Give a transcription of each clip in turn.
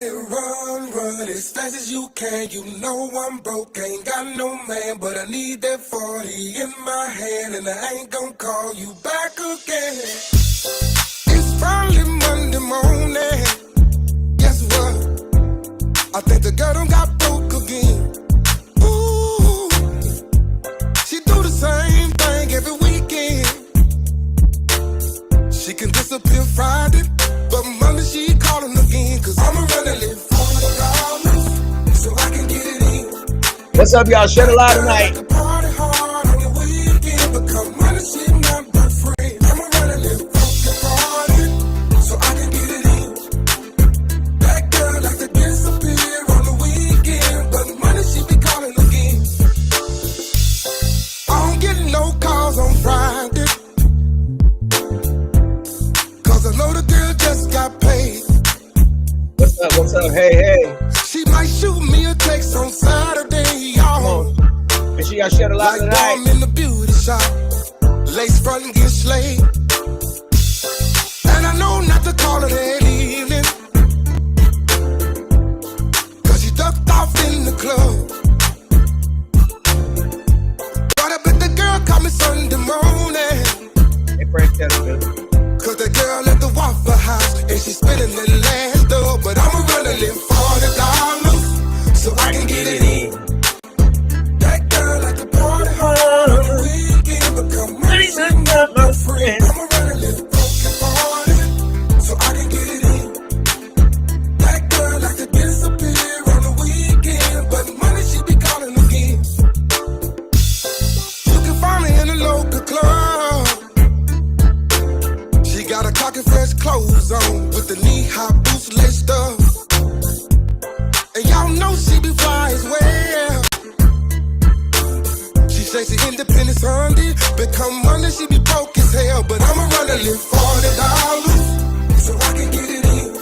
Run, run as fast as you can. You know I'm broke, ain't got no man, but I need that 40 in my hand, and I ain't gonna call you back again. It's finally Monday morning. Guess what? I think the girl done got broke again. Ooh, she do the same thing every weekend. She can disappear Friday, but Monday she calling again. Cause I'ma run and live $40 so I can get it in. What's up, y'all? Shed a lot tonight. Party hard on the weekend, but come Monday she not my friend. I'ma run and live party so I can get it in. That girl like to disappear on the weekend, but Monday she be calling again. I don't get no calls on Friday, cause I know the girl just got paid. What's up? What's up? Hey, hey. She might shoot me a text on Saturday, y'all. Make sure y'all share a lot like tonight. I'm in the beauty shop, lace front and get slayed. And I know not to call her that evening, cause she ducked off in the club. But I bet the girl called me Sunday morning. Hey, praise God. Cause the girl at the Waffle House, and she's spending the last dub. But I'ma run and live $40 so I can get it in. That girl like to party hard on the weekend, but come on, she's not my friend. I'ma run and live $40 so I can get it in. That girl like to disappear on the weekend, but Monday she be calling again. You can find me in a local club. She got a cocky fresh clothes on with the knee-high boots laced up. And y'all know she be fly as well. She says she independent Sunday, become Monday she be broke as hell. But I'ma run and live $40 so I can get it in.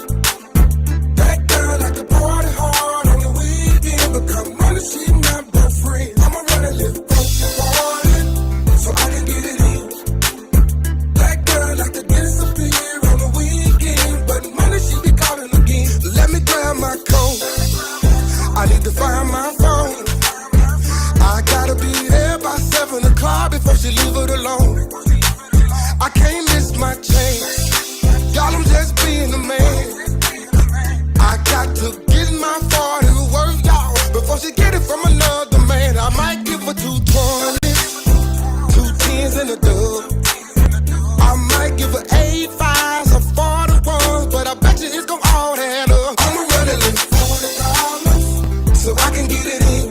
That girl like to party hard on the weekend, but come Monday she not my friend. I'ma run and live $40 so I can get it in. That girl like to disappear on the weekend, but Monday she be calling again. Let me grab my coat, I need to find my phone. I gotta be there by 7 o'clock before she leave it alone. I can't miss my chance, y'all, I'm just being a man. I got to get my 40 to work, y'all, before she get it from another man. I might give her 2 20s, 2 10s and a dub. I might give her 8 5s or 41s, but I bet you it's gon' all add up. I'ma run and live $40 so I can get it in.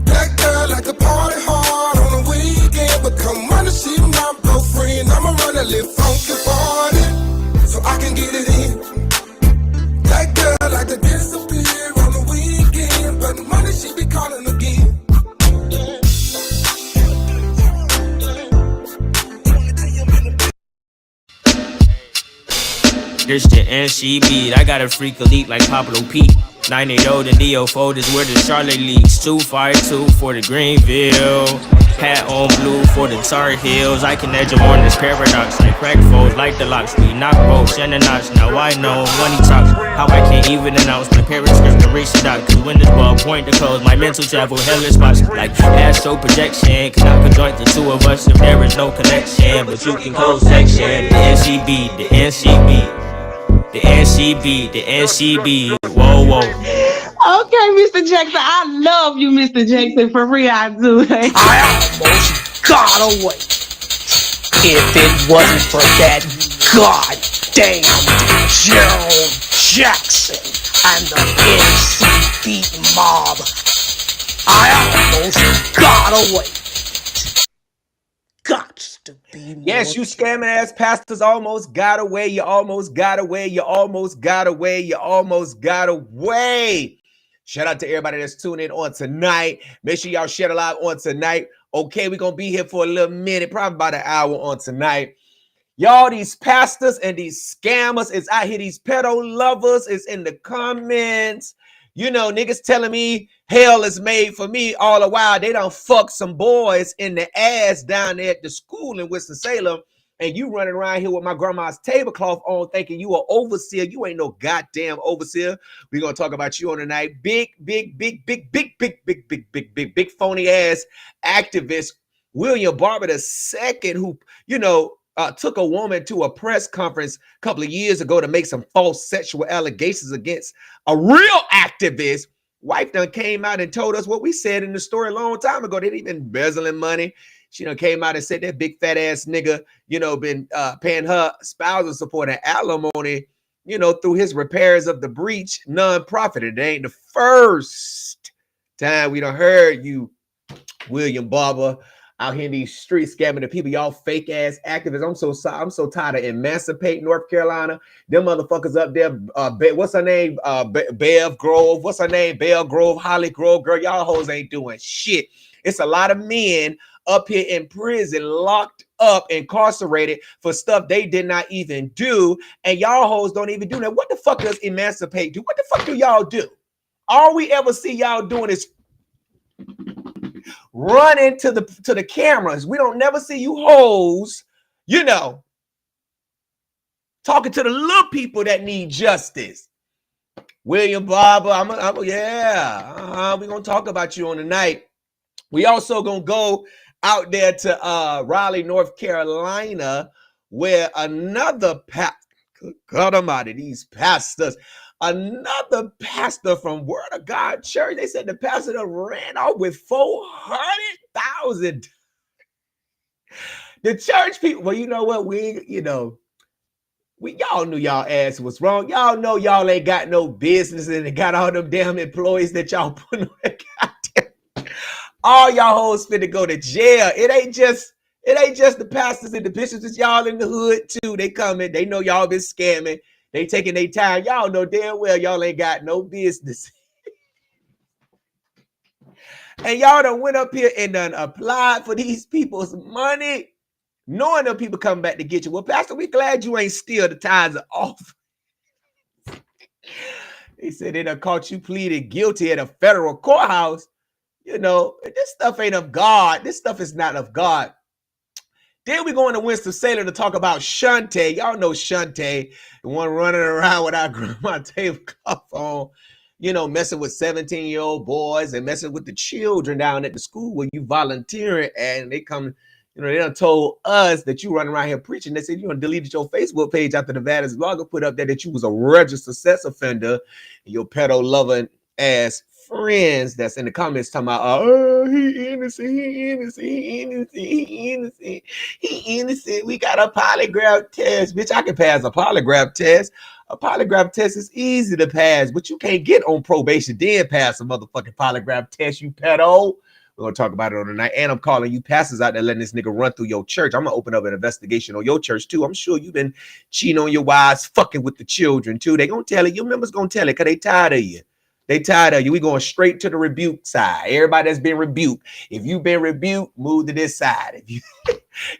That girl like to party hard on the weekend, but come Monday she my girlfriend. I'ma run and live funky 40 so I can get it in. That girl like to disappear on the weekend, but Monday she be calling again. This the NC beat. I got a freak elite like Pablo P. 980 the Neo folders where the Charlotte leaks. 252 for the Greenville. Hat on blue for the Tar Heels. I can edge them on this paradox like crack foes, like the locks. We knock bolts and the notch. Now I know money talks. How I can't even announce my parents' script to reach the dot. Cause when this ball point to close, my mental travel hellish spots like astro projection. Cannot conjoint the two of us if there is no connection. But you can close section. The NCB, the NCB. The NCB, the NCB, whoa, whoa. Okay, Mr. Jackson, I love you, Mr. Jackson, for real, I do. I almost got away. If it wasn't for that goddamn Gerald Jackson and the NCB mob, I almost got away. Gots to be more. Yes, you scamming ass pastors almost got away. You almost got away. You almost got away. You almost got away. Shout out to everybody that's tuning in on tonight. Make sure y'all share a lot on tonight. Okay, we're going to be here for a little minute, probably about an hour on tonight. Y'all, these pastors and these scammers is out here. These pedo lovers is in the comments. You know, niggas telling me hell is made for me all the while. They done fuck some boys in the ass down there at the school in Winston-Salem. and you running around here with my grandma's tablecloth on thinking you an overseer. You ain't no goddamn overseer. We're going to talk about you on tonight. Big phony ass activist William Barber II, who, you know, took a woman to a press conference a couple of years ago to make some false sexual allegations against a real activist. Wife done came out and told us what we said in the story a long time ago. They didn't even embezzling money. She done came out and said that big fat ass nigga, you know, been paying her spousal support and alimony, you know, through his repairs of the breach nonprofit. It ain't the first time we done heard you, William Barber, out here in these streets scamming the people. Y'all fake ass activists. I'm so tired of Emancipate, North Carolina. Them motherfuckers up there. What's her name? Bev Grove. What's her name? Bell Grove, Holly Grove. Girl, y'all hoes ain't doing shit. It's a lot of men up here in prison, locked up, incarcerated for stuff they did not even do. And y'all hoes don't even do that. What the fuck does Emancipate do? What the fuck do y'all do? All we ever see y'all doing is running to the cameras. We don't never see you hoes, you know, talking to the little people that need justice. William Barber, we're gonna talk about you on the night. We also gonna go out there to Raleigh, North Carolina, where another God almighty, these pastors, another pastor from Word of God Church, they said the pastor that ran off with 400,000. The church people, well, you know what? Y'all knew y'all ass was wrong. Y'all know y'all ain't got no business and it got all them damn employees that y'all put on the goddamn. All y'all hoes finna go to jail. It ain't just the pastors and the bishops. It's y'all in the hood too. They coming. They know y'all been scamming. They taking their time. Y'all know damn well y'all ain't got no business. And y'all done went up here and done applied for these people's money, knowing them people coming back to get you. Well, Pastor, we glad you ain't steal the tithes off. They said they done caught you pleaded guilty at a federal courthouse. You know, this stuff ain't of God. This stuff is not of God. Then we go into Winston-Salem to talk about Shante. Y'all know Shante, the one running around with our grandma tablecloth on, you know, messing with 17-year-old boys and messing with the children down at the school where you volunteering, and they come, you know, they done told us that you running around here preaching. They said you done deleted your Facebook page after the Vadis blogger put up there that you was a registered sex offender, and your pedo loving ass friends that's in the comments talking about, oh, he innocent, we got a polygraph test. Bitch, I can pass a polygraph test. A polygraph test is easy to pass, but you can't get on probation then pass a motherfucking polygraph test, you pedo. We're gonna talk about it on the night. And I'm calling you pastors out there letting this nigga run through your church. I'm gonna open up an investigation on your church too. I'm sure you've been cheating on your wives, fucking with the children too. They gonna tell it. Your members gonna tell it because they tired of you. They tired of you. We going straight to the rebuke side. Everybody that's been rebuked. If you've been rebuked, move to this side.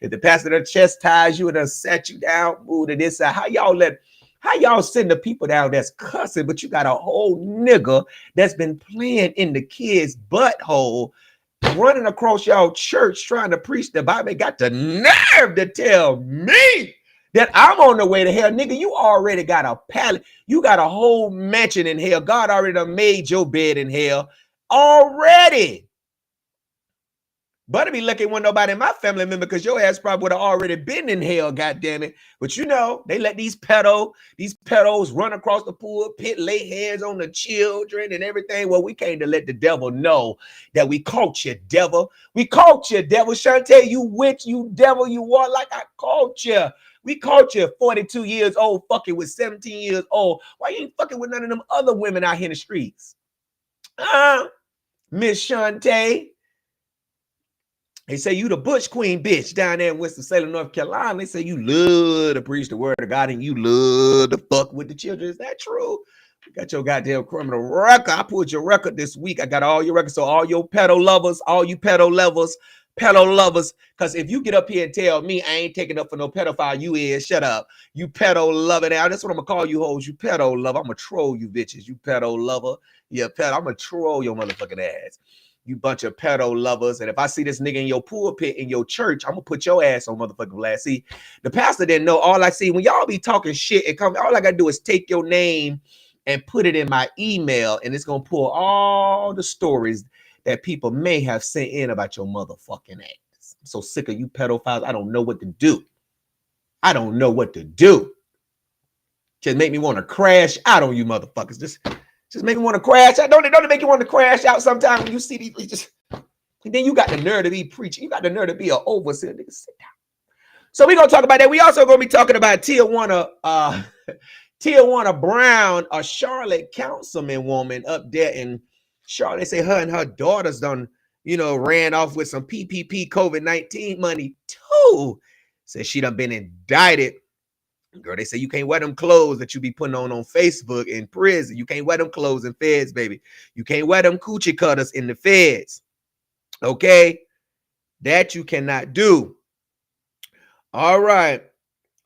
If the pastor that chastised you and done sat you down, move to this side. How y'all send the people down that's cussing, but you got a whole nigga that's been playing in the kid's butthole, running across y'all church trying to preach the Bible, got the nerve to tell me that I'm on the way to hell. Nigga, you already got a pallet. You got a whole mansion in hell. God already done made your bed in hell already. Better be lucky when nobody in my family member, because your ass probably would have already been in hell, goddammit. But you know, they let these pedos run across the pulpit, lay hands on the children and everything. Well, we came to let the devil know that we caught you, devil. We caught you, devil. Shante, you witch, you devil, you warlock, I caught you. We caught you 42 years old fucking with 17 years old. Why you ain't fucking with none of them other women out here in the streets? Miss Shante. They say you the Bush Queen bitch down there in Winston-Salem, North Carolina. They say you love to preach the word of God and you love to fuck with the children. Is that true? You got your goddamn criminal record. I pulled your record this week. I got all your records. So all your pedo lovers, pedo lovers, because if you get up here and tell me I ain't taking up for no pedophile, you is, shut up. You pedo lover now. That's what I'm gonna call you hoes. You pedo lover. I'm gonna troll you bitches. You pedo lover. Yeah, pedo. I'm gonna troll your motherfucking ass. you bunch of pedo lovers. And if I see this nigga in your pulpit in your church, I'm gonna put your ass on motherfucking blast. See, the pastor didn't know. All I see when y'all be talking shit and come, all I gotta do is take your name and put it in my email, and it's gonna pull all the stories that people may have sent in about your motherfucking ass. I'm so sick of you pedophiles. I don't know what to do. I don't know what to do. Just make me want to crash out on you motherfuckers. Just make me want to crash out. Don't it make you want to crash out sometime when you see these? Just, and then you got the nerve to be preaching. You got the nerve to be an overseer. Nigga, sit down. So we're gonna talk about that. We also gonna be talking about Tiana Brown, a Charlotte councilman woman up there in Charlotte. They say her and her daughters done, ran off with some PPP COVID-19 money too. Says she done been indicted. Girl, they say you can't wear them clothes that you be putting on Facebook in prison. You can't wear them clothes in feds, baby. You can't wear them coochie cutters in the feds. Okay? That you cannot do. All right.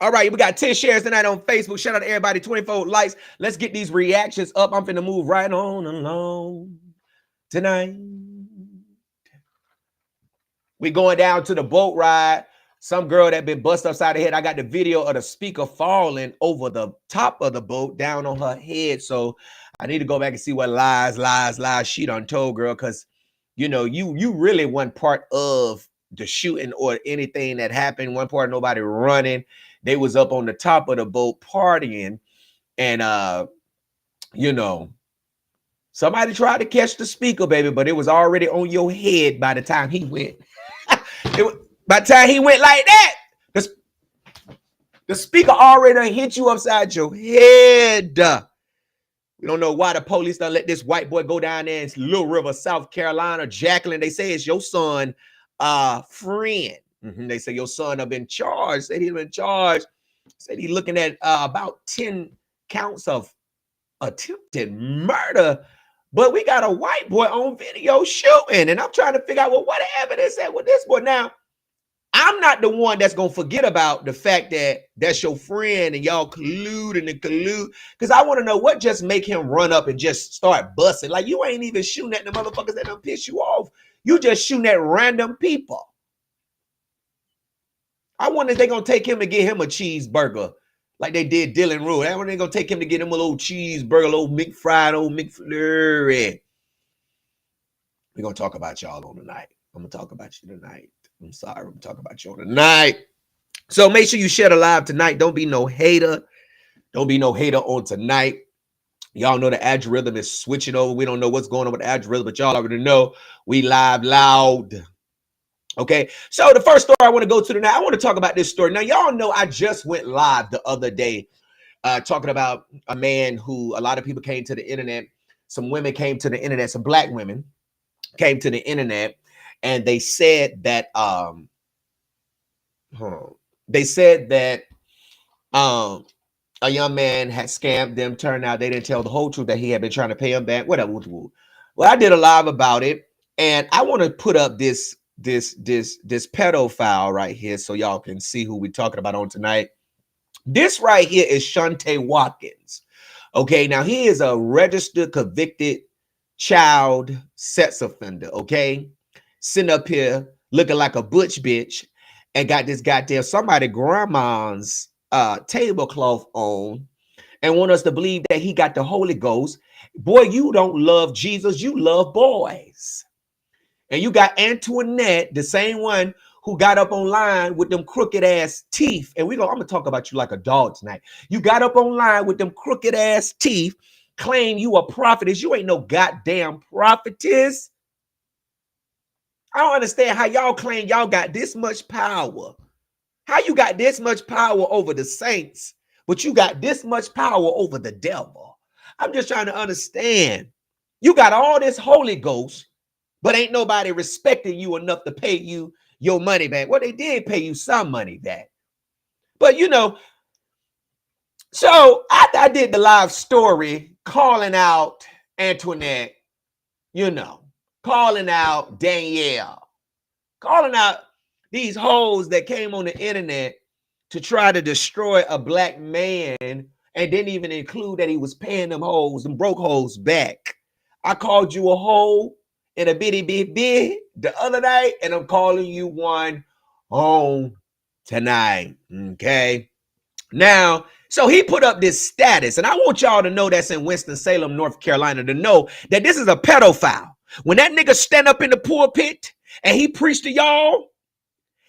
All right, we got 10 shares tonight on Facebook. Shout out to everybody, 24 likes. Let's get these reactions up. I'm finna move right on along tonight. We going down to the boat ride. Some girl that been bust upside the head. I got the video of the speaker falling over the top of the boat down on her head. So I need to go back and see what lies she done told, girl. Because, you really weren't part of the shooting or anything that happened. One part, nobody running. They was up on the top of the boat partying. And, somebody tried to catch the speaker, baby. But it was already on your head by the time he went. By the time he went like that, the speaker already hit you upside your head. We don't know why the police done let this white boy go down there in Little River, South Carolina. Jacqueline, they say it's your son, friend. They say your son have been charged. Said he's been charged. Said he's looking at about 10 counts of attempted murder. But we got a white boy on video shooting. And I'm trying to figure out, well, what evidence that with this boy now? I'm not the one that's going to forget about the fact that that's your friend and y'all collude. Because I want to know what just make him run up and just start busting. Like, you ain't even shooting at the motherfuckers that done piss you off. You just shooting at random people. I wonder if they're going to take him to get him a cheeseburger like they did Dylan Rule. I wonder if they're going to take him to get him a little cheeseburger, little McFried, old McFlurry. We're going to talk about y'all on tonight. I'm going to talk about you tonight. I'm sorry, I'm talking about you tonight. So make sure you share the live tonight. Don't be no hater. Don't be no hater on tonight. Y'all know the algorithm is switching over. We don't know what's going on with the algorithm, but y'all already know we live loud. Okay, so the first story I want to go to tonight, I want to talk about this story. Now, y'all know I just went live the other day talking about a man who a lot of people came to the internet. Some women came to the internet, some black women came to the internet. And they said that a young man had scammed them. Turned out they didn't tell the whole truth, that he had been trying to pay him back. Whatever. Well, I did a live about it, and I want to put up this pedophile right here so y'all can see who we're talking about on tonight. This right here is Shante Watkins. Okay, now he is a registered convicted child sex offender. Okay. Sitting up here looking like a butch bitch and got this goddamn somebody grandma's tablecloth on and want us to believe that he got the Holy Ghost. Boy, you don't love Jesus, you love boys. And you got Antoinette, the same one who got up online with them crooked ass teeth. And I'm gonna talk about you like a dog tonight. You got up online with them crooked ass teeth, claim you a prophetess. You ain't no goddamn prophetess. I don't understand how y'all claim y'all got this much power. How you got this much power over the saints, but you got this much power over the devil? I'm just trying to understand. You got all this Holy Ghost, but ain't nobody respecting you enough to pay you your money back. Well, they did pay you some money back. But, so after I did the live story calling out Antoinette, calling out Danielle, calling out these hoes that came on the internet to try to destroy a black man and didn't even include that he was paying them hoes, them broke hoes back. I called you a hoe in a bitty the other night, and I'm calling you one on tonight. Okay. Now, so he put up this status, and I want y'all to know that's in Winston-Salem, North Carolina, to know that this is a pedophile. When that nigga stand up in the pulpit and he preach to y'all,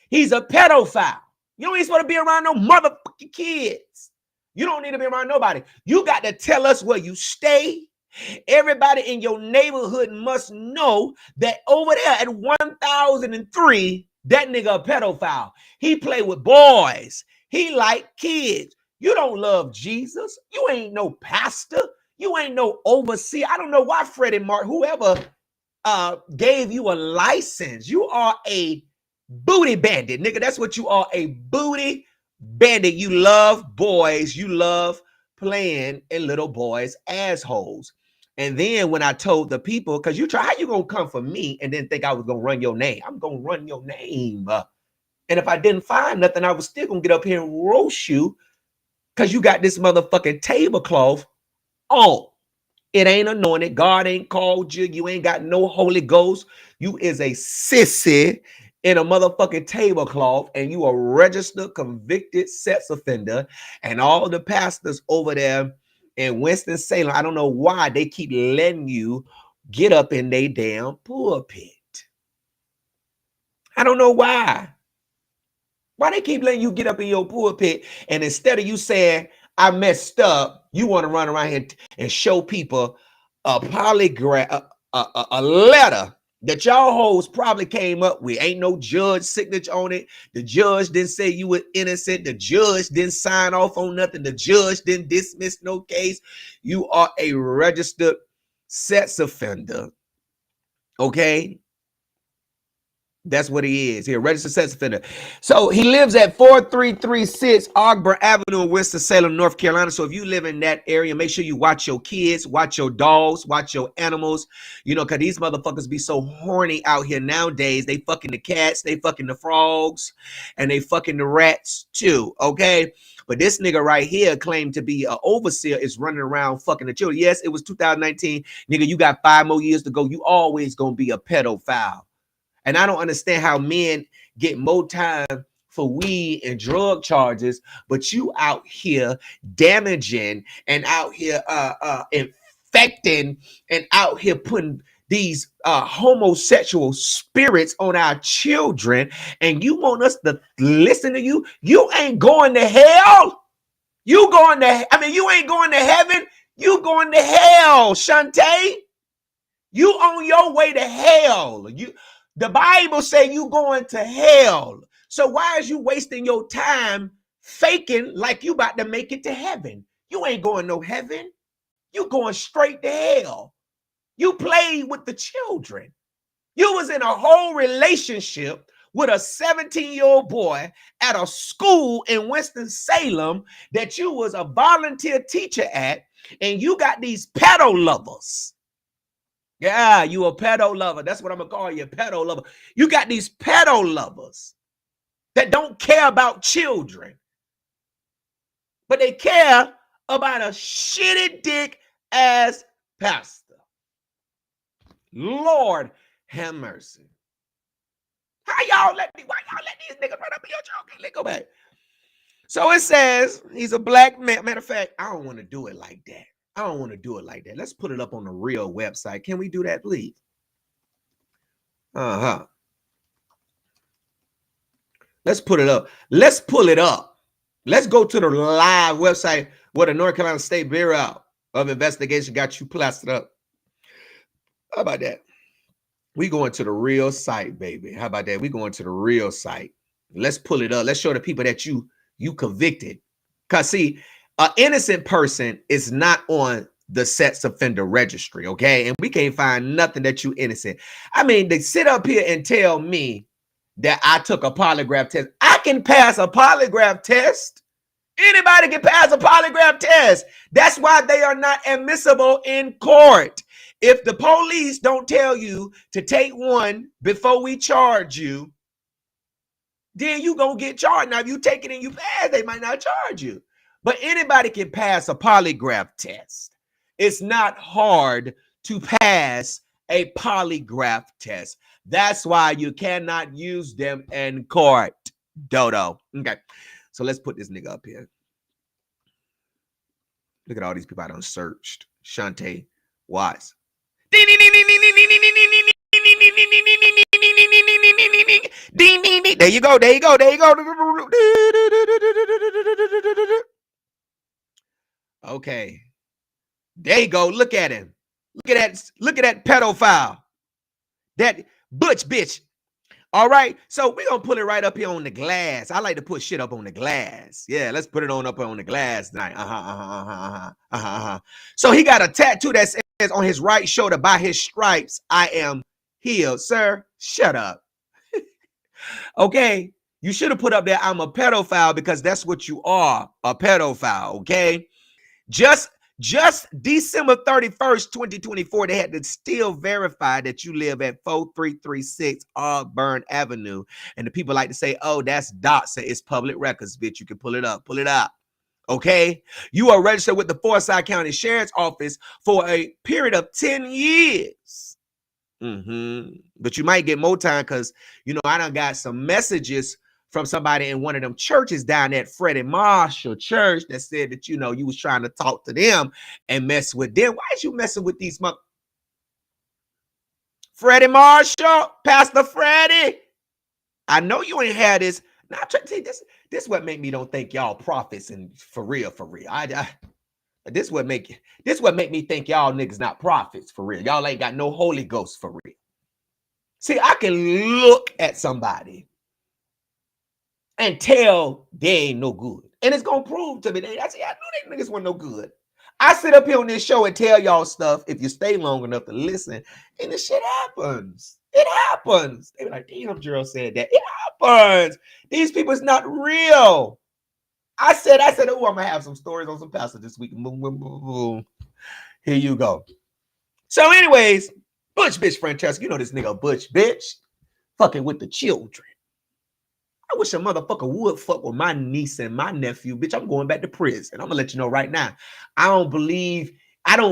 he's a pedophile. You ain't supposed to be around no motherfucking kids. You don't need to be around nobody. You got to tell us where you stay. Everybody in your neighborhood must know that over there at 1003, that nigga a pedophile. He play with boys. He like kids. You don't love Jesus. You ain't no pastor. You ain't no overseer. I don't know why Freddie Martin, whoever gave you a license. You are a booty bandit, nigga. That's what you are, a booty bandit. You love boys. You love playing in little boys' assholes. And then when I told the people, because you try, how you gonna come for me and then think I was gonna run your name? I'm gonna run your name. And if I didn't find nothing, I was still gonna get up here and roast you because you got this motherfucking tablecloth on. It ain't anointed. God ain't called you. You ain't got no Holy Ghost. You is a sissy in a motherfucking tablecloth, and you a registered convicted sex offender. And all the pastors over there in Winston-Salem, I don't know why they keep letting you get up in their damn pulpit. I don't know why. Why they keep letting you get up in your pulpit, and instead of you saying, I messed up, you want to run around here and show people a polygraph, a letter that y'all hoes probably came up with. Ain't no judge signature on it. The judge didn't say you were innocent. The judge didn't sign off on nothing. The judge didn't dismiss no case. You are a registered sex offender. Okay? That's what he is. He's a registered sex offender. So he lives at 4336 Ogburn Avenue in Winston-Salem, North Carolina. So if you live in that area, make sure you watch your kids, watch your dogs, watch your animals. You know, because these motherfuckers be so horny out here nowadays. They fucking the cats, they fucking the frogs, and they fucking the rats too, okay? But this nigga right here claimed to be an overseer, is running around fucking the children. Yes, it was 2019. Nigga, you got 5 more years to go. You always gonna be a pedophile. And I don't understand how men get more time for weed and drug charges, but you out here damaging and out here infecting and out here putting these homosexual spirits on our children, and you want us to listen to you? You ain't going to hell. You going to, I mean, you ain't going to heaven. You going to hell, Shante. You on your way to hell. The Bible say you going to hell. So why is you wasting your time faking like you about to make it to heaven? You ain't going no heaven. You going straight to hell. You played with the children. You was in a whole relationship with a 17-year-old boy at a school in Winston-Salem that you was a volunteer teacher at, and you got these pedo lovers. Yeah, you a pedo lover. That's what I'm gonna call you, a pedo lover. You got these pedo lovers that don't care about children, but they care about a shitty dick ass pastor. Lord have mercy. Why y'all let these niggas run up in your joke? Let's go back. So it says he's a black man. Matter of fact, I don't want to do it like that. I don't want to do it like that. Let's put it up on the real website. Can we do that, please? Let's put it up. Let's pull it up. Let's go to the live website where the North Carolina State Bureau of Investigation got you plastered up. How about that? We going to the real site, baby. How about that? We going to the real site. Let's pull it up. Let's show the people that you convicted. Because see, an innocent person is not on the sex offender registry, okay? And we can't find nothing that you innocent. I mean, they sit up here and tell me that I took a polygraph test. I can pass a polygraph test. Anybody can pass a polygraph test. That's why they are not admissible in court. If the police don't tell you to take one before we charge you, then you gonna get charged. Now, if you take it and you pass, they might not charge you. But anybody can pass a polygraph test. It's not hard to pass a polygraph test. That's why you cannot use them in court, Dodo. Okay, so let's put this nigga up here. Look at all these people I done searched. Shante, Watts. There you go. There you go. There you go. Okay. There you go. Look at him. Look at that. Look at that pedophile. That butch bitch. All right. So we're going to put it right up here on the glass. I like to put shit up on the glass. Yeah, let's put it up on the glass tonight. So he got a tattoo that says on his right shoulder, by his stripes, I am healed. Sir, shut up. Okay. You should have put up there, I'm a pedophile, because that's what you are, a pedophile. Okay. Just December 31st, 2024, they had to still verify that you live at 4336 Auburn Avenue. And the people like to say, oh, that's Dotson. It's public records, bitch. You can pull it up. Pull it up. Okay? You are registered with the Forsyth County Sheriff's Office for a period of 10 years. But you might get more time because, you know, I done got some messages from somebody in one of them churches down at Freddie Marshall Church that said that, you know, you was trying to talk to them and mess with them. Why is you messing with these Freddie Marshall, Pastor Freddie? I know you ain't had this. Now I'm trying to tell you this what make me don't think y'all prophets and for real. This what make me think y'all niggas not prophets for real. Y'all ain't got no Holy Ghost for real. See, I can look at somebody and tell they ain't no good. And it's going to prove to me. I say, I knew they niggas weren't no good. I sit up here on this show and tell y'all stuff if you stay long enough to listen. And this shit happens. It happens. They be like, damn, Gerald said that. It happens. These people is not real. I said, oh, I'm going to have some stories on some pastors this week. Boom, boom, boom, boom. Here you go. So anyways, Butch bitch Francesca, you know this nigga Butch bitch. Fucking with the children. I wish a motherfucker would fuck with my niece and my nephew. Bitch, I'm going back to prison. I'm gonna let you know right now. I don't believe in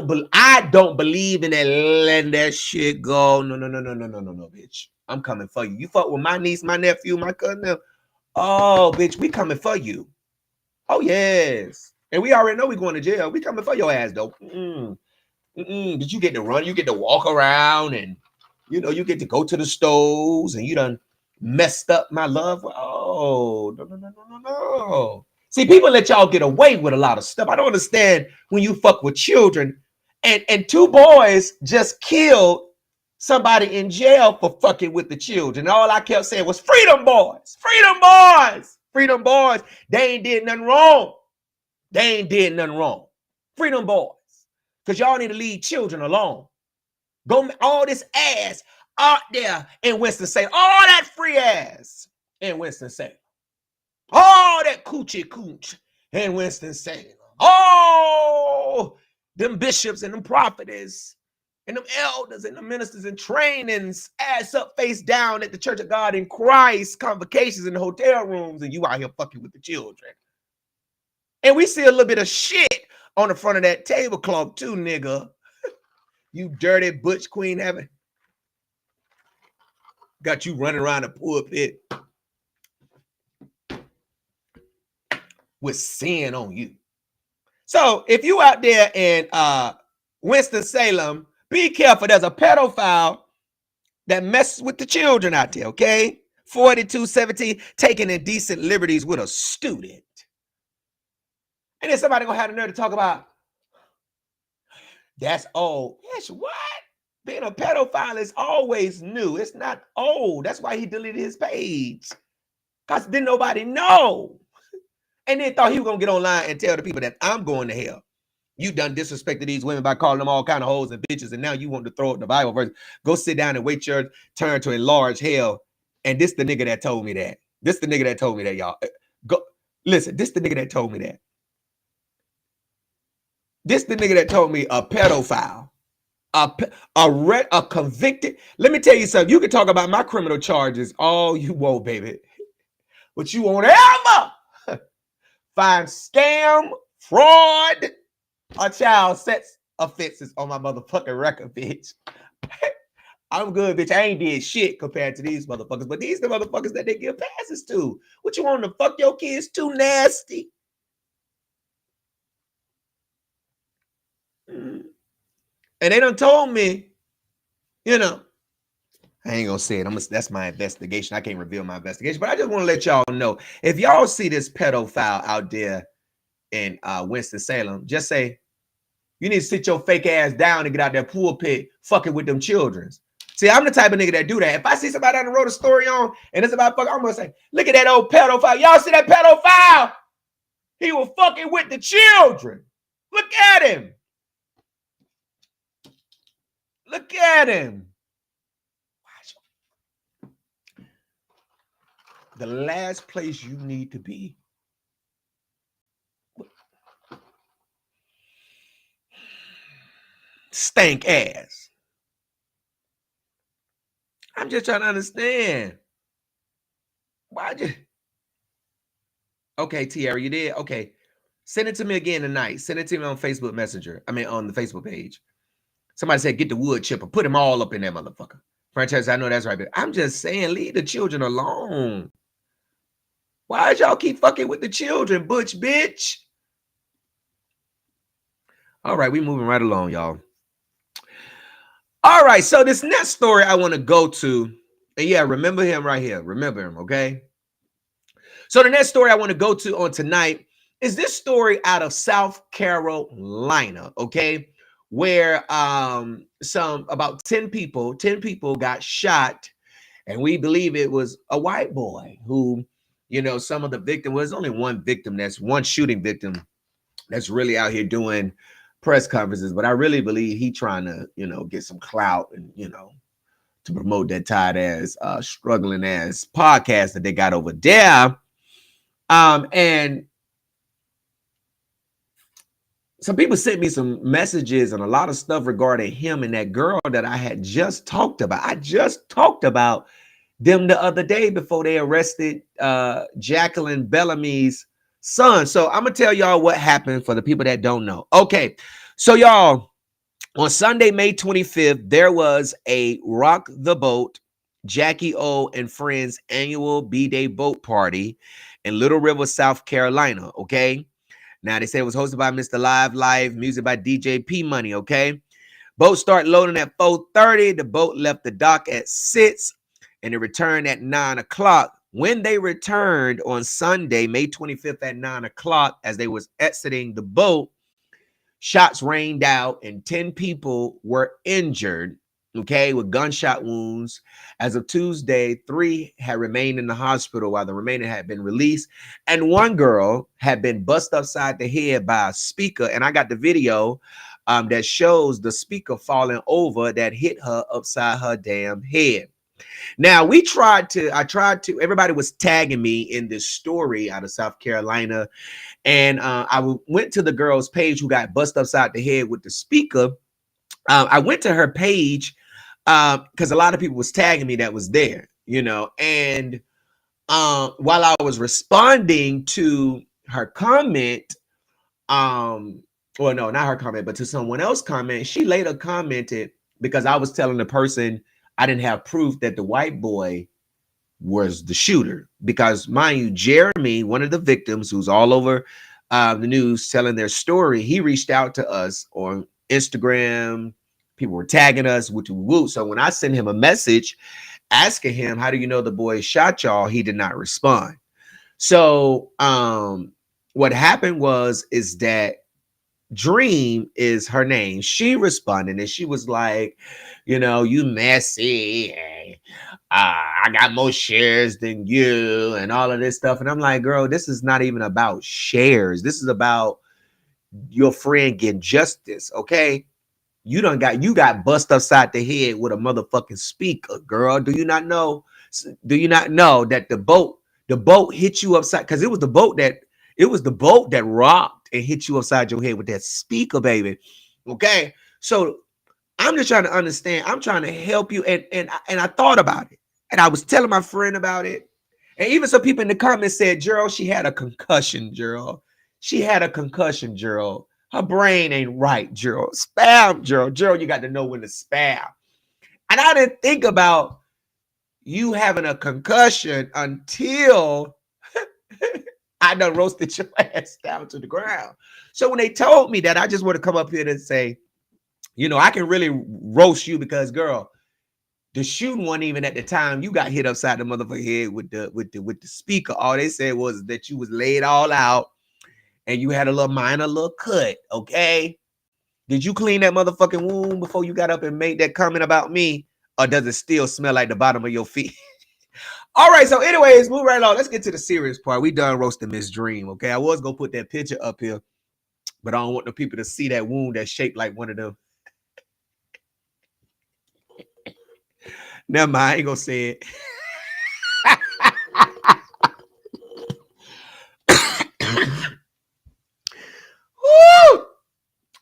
that letting that shit go. No, bitch. I'm coming for you. You fuck with my niece, my nephew, my cousin. Oh, bitch, we coming for you. Oh, yes. And we already know we going to jail. We coming for your ass, though. But you get to run, you get to walk around, and you know, you get to go to the stores, and you done messed up my love. Oh, no. See, people let y'all get away with a lot of stuff. I don't understand when you fuck with children. And two boys just killed somebody in jail for fucking with the children. All I kept saying was freedom boys, freedom boys, freedom boys. They ain't did nothing wrong. Freedom boys. Because y'all need to leave children alone. Go all this ass out there in Winston-Salem. All that free ass in Winston-Salem. All that coochie cooch in Winston-Salem. Oh, them bishops and them prophetess and them elders and the ministers and trainings, ass up, face down at the Church of God in Christ, convocations in the hotel rooms, and you out here fucking with the children. And we see a little bit of shit on the front of that tablecloth too, nigga. You dirty butch queen having. Got you running around the pulpit with sin on you. So if you out there in Winston-Salem, be careful. There's a pedophile that messes with the children out there, okay? 4217, taking indecent liberties with a student. And then somebody gonna have the nerve to talk about, that's old. Yes, what? Being a pedophile is always new. It's not old. That's why he deleted his page. Because didn't nobody know. And then thought he was going to get online and tell the people that I'm going to hell. You done disrespected these women by calling them all kind of hoes and bitches, and now you want to throw up the Bible verse. Go sit down and wait your turn to enlarge hell. And this the nigga that told me that. This the nigga that told me that, y'all. Go listen, this the nigga that told me that. This the nigga that told me a pedophile. A convicted. Let me tell you something. You can talk about my criminal charges all you want, baby. But you won't ever find scam, fraud, or child sex offenses on my motherfucking record, bitch. I'm good, bitch. I ain't did shit compared to these motherfuckers, but these the motherfuckers that they give passes to. What you want to fuck your kids too nasty? And they done told me, you know, I ain't gonna say it. That's my investigation. I can't reveal my investigation, but I just want to let y'all know, if y'all see this pedophile out there in Winston-Salem, just say, you need to sit your fake ass down and get out that pulpit fucking with them children. See, I'm the type of nigga that do that. If I see somebody down the road a story on and it's about fuck, I'm gonna say, look at that old pedophile. Y'all see that pedophile? He was fucking with the children. Look at him. Look at him. The last place you need to be. Stank ass. I'm just trying to understand. Why'd you? Okay, Tiara, you did? Okay. Send it to me again tonight. Send it to me on Facebook Messenger. I mean, on the Facebook page. Somebody said, get the wood chipper. Put them all up in that motherfucker. Franchise, I know that's right. But I'm just saying, leave the children alone. Why y'all keep fucking with the children, butch bitch? All right, we moving right along, y'all. All right, so this next story I want to go to, and yeah, remember him right here. Remember him, okay? So the next story I want to go to on tonight is this story out of South Carolina, okay? Where about 10 people got shot, and we believe it was a white boy who, you know, some of the victim was only one victim, that's one shooting victim that's really out here doing press conferences, but I really believe he trying to, you know, get some clout and, you know, to promote that tired ass, struggling ass podcast that they got over there. And some people sent me some messages and a lot of stuff regarding him and that girl that I had just talked about. I just talked about them the other day before they arrested Jacqueline Bellamy's son. So I'm gonna tell y'all what happened for the people that don't know. Okay, so y'all, on Sunday, May 25th, there was a Rock the Boat, Jackie O and Friends annual B-Day boat party in Little River, South Carolina. Okay, now they say it was hosted by Mr. Live, music by DJ P Money. Okay, boat start loading at 4:30. The boat left the dock at 6. And it returned at 9 o'clock. When they returned on Sunday, May 25th at 9 o'clock, as they was exiting the boat, shots rained out and 10 people were injured, okay, with gunshot wounds. As of Tuesday, 3 had remained in the hospital while the remaining had been released. And one girl had been bust upside the head by a speaker. And I got the video that shows the speaker falling over that hit her upside her damn head. Now, I tried to, everybody was tagging me in this story out of South Carolina. And I went to the girl's page who got bust upside the head with the speaker. I went to her page because a lot of people was tagging me that was there, you know. And while I was responding to her comment, well, no, not her comment, but to someone else's comment, she later commented, because I was telling the person I didn't have proof that the white boy was the shooter. Because, mind you, Jeremy, one of the victims who's all over the news telling their story, he reached out to us on Instagram. People were tagging us, woo. So when I sent him a message asking him, how do you know the boy shot y'all? He did not respond. So what happened is that Dream is her name. She responded and she was like, you know, you messy. I got more shares than you and all of this stuff. And I'm like, girl, this is not even about shares. This is about your friend getting justice. Okay. You got bust upside the head with a motherfucking speaker, girl. Do you not know that the boat hit you upside? Because it was the boat that rocked and hit you upside your head with that speaker, baby. Okay. So I'm just trying to understand. I'm trying to help you. And I thought about it. And I was telling my friend about it. And even some people in the comments said, Gerald, she had a concussion, Gerald. She had a concussion, Gerald. Her brain ain't right, Gerald. Spam, Gerald. Gerald, you got to know when to spam. And I didn't think about you having a concussion until I done roasted your ass down to the ground. So when they told me that, I just want to come up here and say, you know, I can really roast you because, girl, the shooting wasn't even at the time you got hit upside the motherfucker head with the speaker. All they said was that you was laid all out and you had a little cut. Okay. Did you clean that motherfucking wound before you got up and made that comment about me? Or does it still smell like the bottom of your feet? All right. So anyways, move right along. Let's get to the serious part. We done roasting Miss Dream. Okay. I was going to put that picture up here, but I don't want the people to see that wound that's shaped like one of them. Never mind. I ain't going to say it. Woo!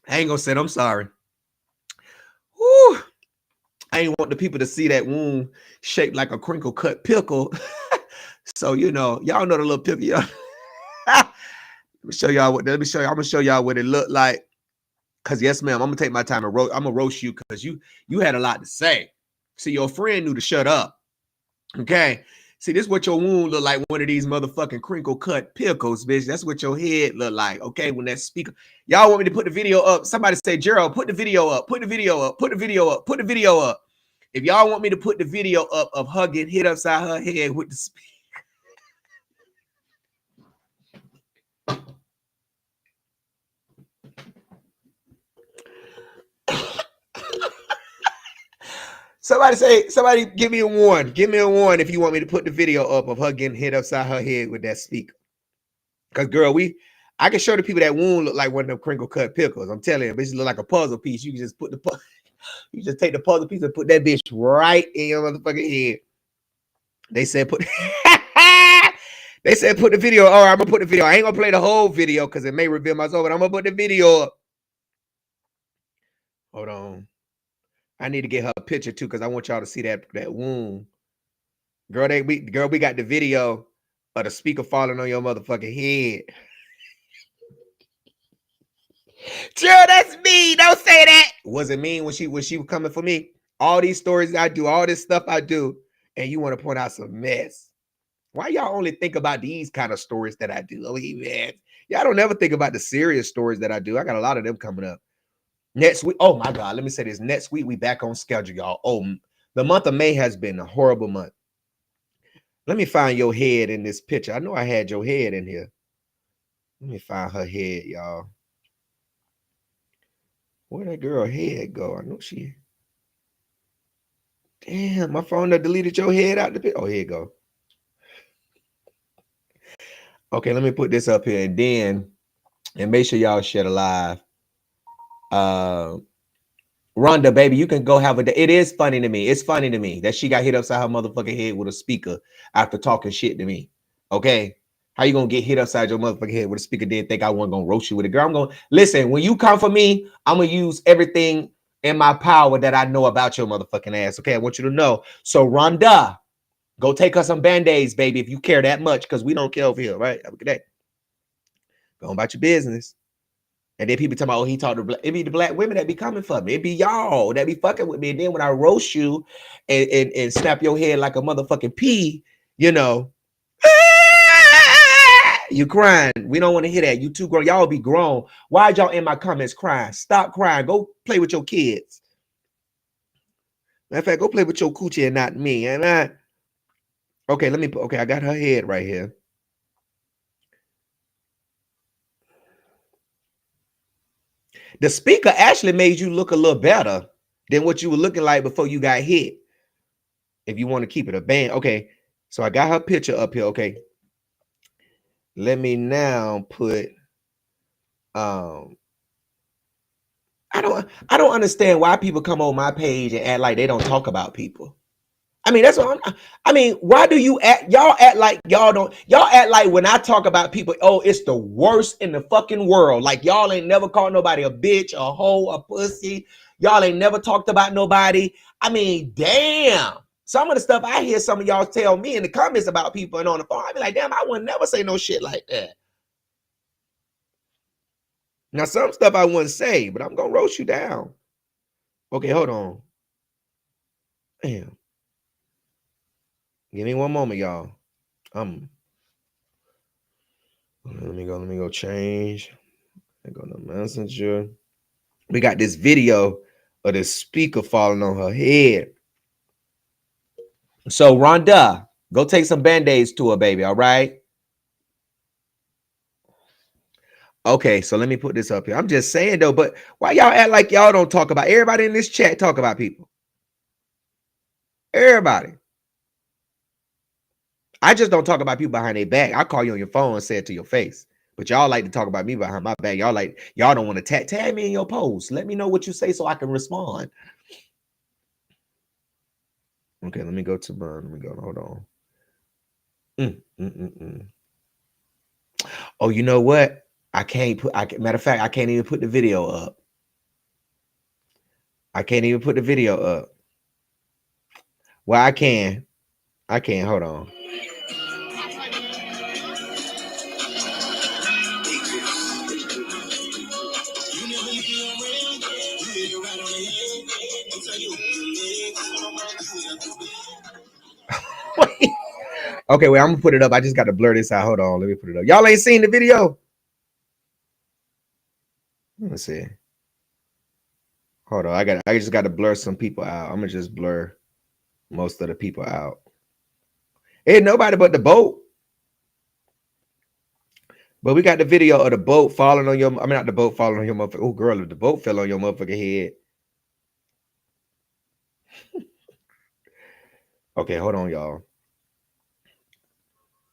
I ain't gonna say it. I'm sorry. Woo! I ain't want the people to see that wound shaped like a crinkle cut pickle. So you know, y'all know the little pickle. Y'all. Let me show y'all what. Let me show you. I'm gonna show y'all what it looked like. Cause yes, ma'am, I'm gonna take my time and roast. I'm gonna roast you because you had a lot to say. See, your friend knew to shut up. Okay. See, this is what your wound look like, one of these motherfucking crinkle cut pickles, bitch. That's what your head look like, okay? When that speaker, y'all want me to put the video up? Somebody say, Gerald, put the video up, put the video up, put the video up, put the video up. If y'all want me to put the video up of her getting hit upside her head with the speaker. Somebody give me a warn. Give me a warn if you want me to put the video up of her getting hit upside her head with that speaker. Because, girl, I can show the people that wound look like one of them crinkle cut pickles. I'm telling you, bitch look like a puzzle piece. You can just you just take the puzzle piece and put that bitch right in your motherfucking head. They said put they said put the video. All right, I'm gonna put the video. I ain't gonna play the whole video because it may reveal my soul, but I'm gonna put the video up. Hold on. I need to get her a picture too, because I want y'all to see that wound. Girl, we got the video of the speaker falling on your motherfucking head. Jill, that's me. Don't say that. Was it mean when she was coming for me? All these stories I do, all this stuff I do, and you want to point out some mess. Why y'all only think about these kind of stories that I do? Oh, man. Y'all don't ever think about the serious stories that I do. I got a lot of them coming up. Next week, oh my God, let me say this. Next week, we back on schedule, y'all. Oh, the month of May has been a horrible month. Let me find your head in this picture. I know I had your head in here. Let me find her head, y'all. Where'd that girl head go? I know she. Damn, my phone done deleted your head out the picture. Oh, here you go. Okay, let me put this up here and make sure y'all share the live. Rhonda, baby, you can go have a day. It is funny to me. It's funny to me that she got hit upside her motherfucking head with a speaker after talking shit to me. Okay. How you gonna get hit upside your motherfucking head with a speaker? Didn't think I wasn't gonna roast you with it. Girl, I'm gonna listen. When you come for me, I'm gonna use everything in my power that I know about your motherfucking ass. Okay, I want you to know. So Rhonda, go take her some band-aids, baby, if you care that much, because we don't care over here, right? Have a good day. Go on about your business. And then people talking about, oh, he talked to black. It be the black women that be coming for me. It be y'all that be fucking with me. And then when I roast you and snap your head like a motherfucking pea, you know, you crying. We don't want to hear that. You too grown. Y'all be grown. Why y'all in my comments crying? Stop crying. Go play with your kids. Matter of fact, go play with your coochie and not me. And okay, I got her head right here. The speaker actually made you look a little better than what you were looking like before you got hit. If you want to keep it a band. Okay. So I got her picture up here. Okay. Let me now put I don't understand why people come on my page and act like they don't talk about people. I mean, that's what why do you y'all act like y'all act like when I talk about people, oh, it's the worst in the fucking world. Like y'all ain't never called nobody a bitch, a hoe, a pussy. Y'all ain't never talked about nobody. I mean, damn. Some of the stuff I hear some of y'all tell me in the comments about people and on the phone, I be like, damn, I would never say no shit like that. Now, some stuff I wouldn't say, but I'm gonna roast you down. Okay, hold on. Damn. Give me one moment, y'all. Let me go change. I go to Messenger. We got this video of the speaker falling on her head. So Rhonda, go take some band-aids to her, baby. All right. Okay, so let me put this up here. I'm just saying though, but why y'all act like y'all don't talk about everybody in this chat? Talk about people. Everybody. I just don't talk about people behind their back. I call you on your phone and say it to your face. But y'all like to talk about me behind my back. Y'all don't want to tag me in your post. Let me know what you say so I can respond. Okay, let me go to burn. Let me go. Hold on. Oh, you know what? Matter of fact, I can't even put the video up. I can't even put the video up. Well, I can. Hold on. Okay, wait, I'm gonna put it up. I just got to blur this out. Hold on, let me put it up. Y'all ain't seen the video? Let's see. Hold on, I just got to blur some people out. I'm gonna just blur most of the people out. Ain't nobody but the boat. But we got the video of the boat falling on your. I mean, not the boat falling on your motherfucker. Oh, girl, if the boat fell on your motherfucking head. Okay, hold on, y'all.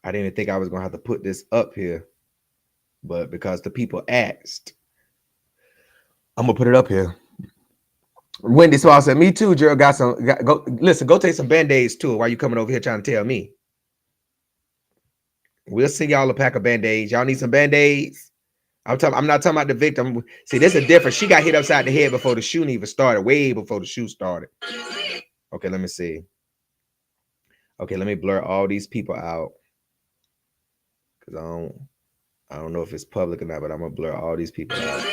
I didn't even think I was gonna have to put this up here, but because the people asked, I'm gonna put it up here. Wendy Small said, "Me too, Gerald. Go take some band-aids too. Why you coming over here trying to tell me? We'll send y'all a pack of band-aids. Y'all need some band-aids. I'm not talking about the victim. See, there's a difference. She got hit upside the head before the shooting even started, way before the shoot started. Okay, let me see. Okay, let me blur all these people out. Because I don't know if it's public or not, but I'm gonna blur all these people out.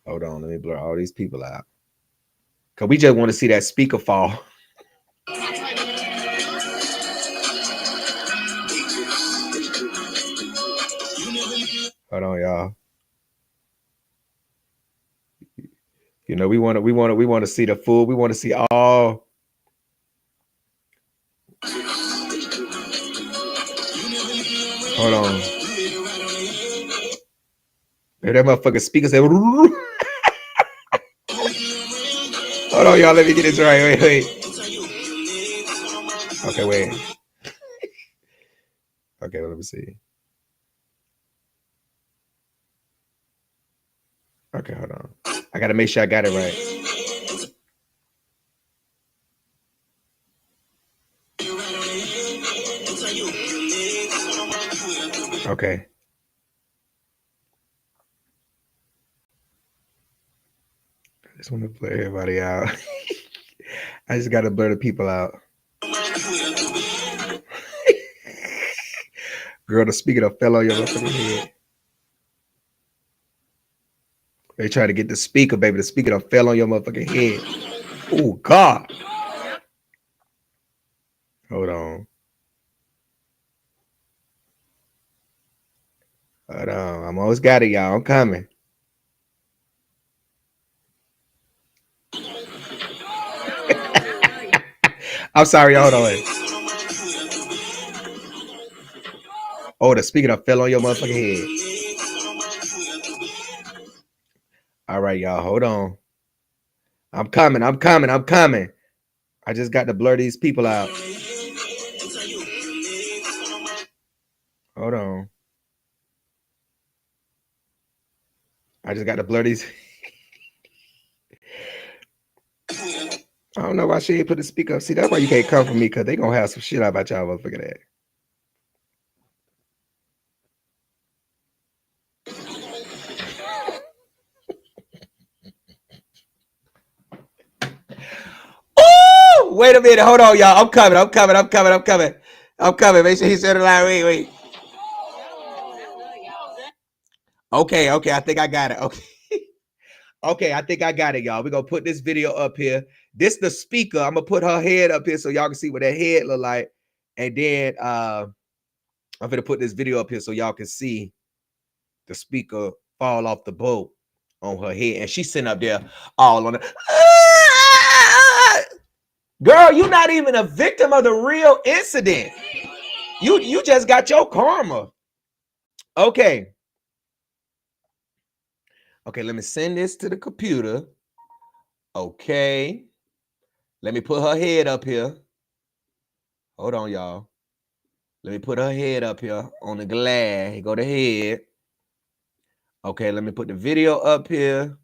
Hold on, let me blur all these people out. Because we just want to see that speaker fall. Hold on, y'all. You know, we want to see the full. We want to see all. Hold on. If that motherfucking speaker said, hold on, y'all. Let me get this right. Wait. Okay, wait. Okay, let me see. Okay, hold on. I gotta make sure I got it right. Okay. I just want to blur everybody out. I just gotta blur the people out. Girl, the speaker that fell on your motherfucking head. They try to get the speaker, baby. The speaker that fell on your motherfucking head. Oh, God. Hold on. Hold on. I'm almost got it, y'all. I'm coming. I'm sorry, y'all. Hold on. Oh, the speaker that fell on your motherfucking head. All right, y'all. Hold on. I'm coming. I just got to blur these people out. Hold on. I just got to blur these. I don't know why she ain't put the speaker up. See, that's why you can't come for me, because they going to have some shit out about y'all motherfucking that. Oh, wait a minute. Hold on, y'all. I'm coming. Make sure he said it loud. Wait. Okay. I think I got it. Okay. Okay, I think I got it, y'all. We're gonna put this video up here. This the speaker. I'm gonna put her head up here so y'all can see what that head look like. And then I'm gonna put this video up here so y'all can see the speaker fall off the boat on her head. And she's sitting up there all on it. Girl, you're not even a victim of the real incident. You just got your karma. Okay. Okay, let me send this to the computer. Okay. Let me put her head up here. Hold on, y'all. Let me put her head up here on the glass. Here go the head. Okay, let me put the video up here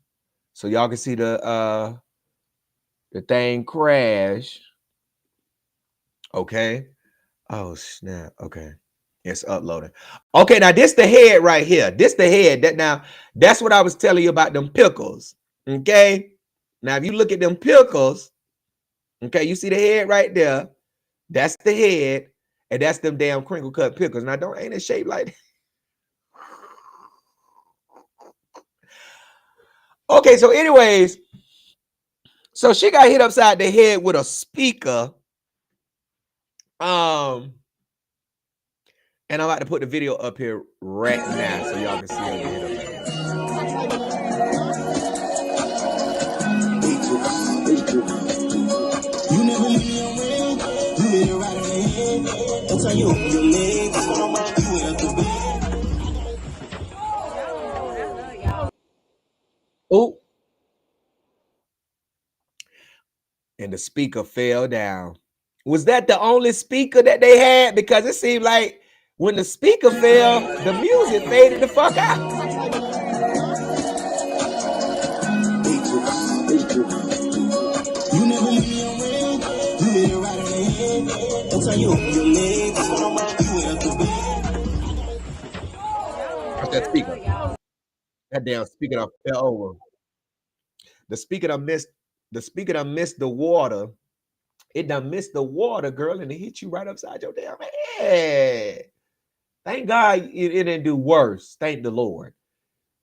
so y'all can see the thing crash. Okay. Oh, snap. Okay. It's uploading. Okay, now this the head right here. This the head. That's what I was telling you about them pickles. Okay. Now, if you look at them pickles, okay, you see the head right there. That's the head, and that's them damn crinkle cut pickles. Now, ain't it shaped like that? Okay, so anyways, so she got hit upside the head with a speaker. And I'm about to put the video up here right now so y'all can see her get hit upside. You never leave me away. You made it right on the head. That's how you open your legs. That's what I'm about to do at the bed. Oh. And the speaker fell down. Was that the only speaker that they had? Because it seemed like when the speaker fell, the music faded the fuck out. You never leave me away. You made it right on the head. That's how you open your legs. That's what I'm about to do at the bed. What's that speaker? That damn speaker done fell over. The speaker done missed the water. It done missed the water, girl, and it hit you right upside your damn head. Thank God it didn't do worse. Thank the Lord.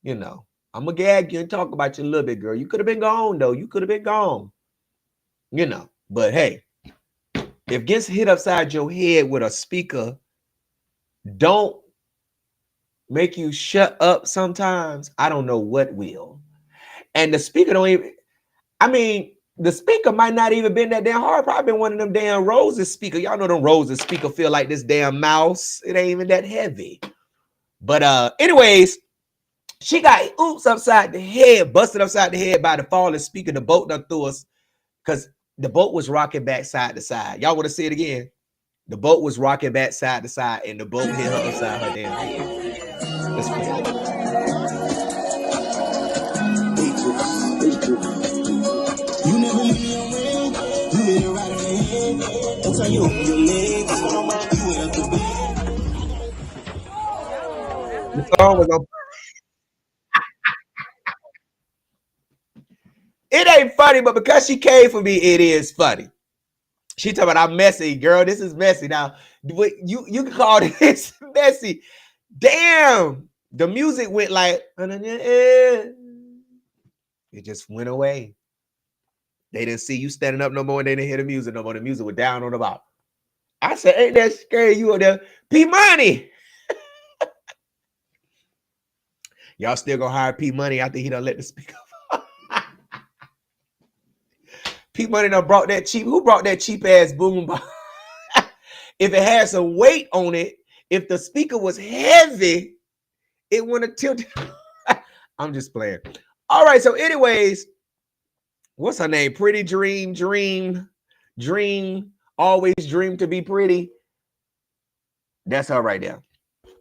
You know, I'm gonna gag you and talk about you a little bit, girl. You could have been gone, though. You could have been gone. You know, but hey, if gets hit upside your head with a speaker, don't make you shut up sometimes. I don't know what will. And the speaker don't even, I mean, the speaker might not even been that damn hard. Probably been one of them damn Roses speaker. Y'all know them Roses speaker feel like this damn mouse. It ain't even that heavy. But anyways, she got oops upside the head, busted upside the head by the falling speaker. The boat done threw us because the boat was rocking back side to side. Y'all want to see it again? The boat was rocking back side to side, and the boat hit her upside her damn head. Let's play it. You never leave me away. You made it right on the head. That's how you open your legs. That's what I'm about to do at the bed. The song was on. It ain't funny, but because she came for me, it is funny. She talking about I'm messy, girl. This is messy. Now, you can call this messy. Damn, the music went like it just went away. They didn't see you standing up no more, and they didn't hear the music no more. The music was down on the bottom. I said, ain't that scary? You over there, P Money. Y'all still gonna hire P Money after he done let the speaker. P Money done brought that cheap. Who brought that cheap ass boom box? If it had some weight on it, if the speaker was heavy, it wouldn't have tilted. I'm just playing. All right. So, anyways, what's her name? Pretty Dream. Always dream to be pretty. That's her right there.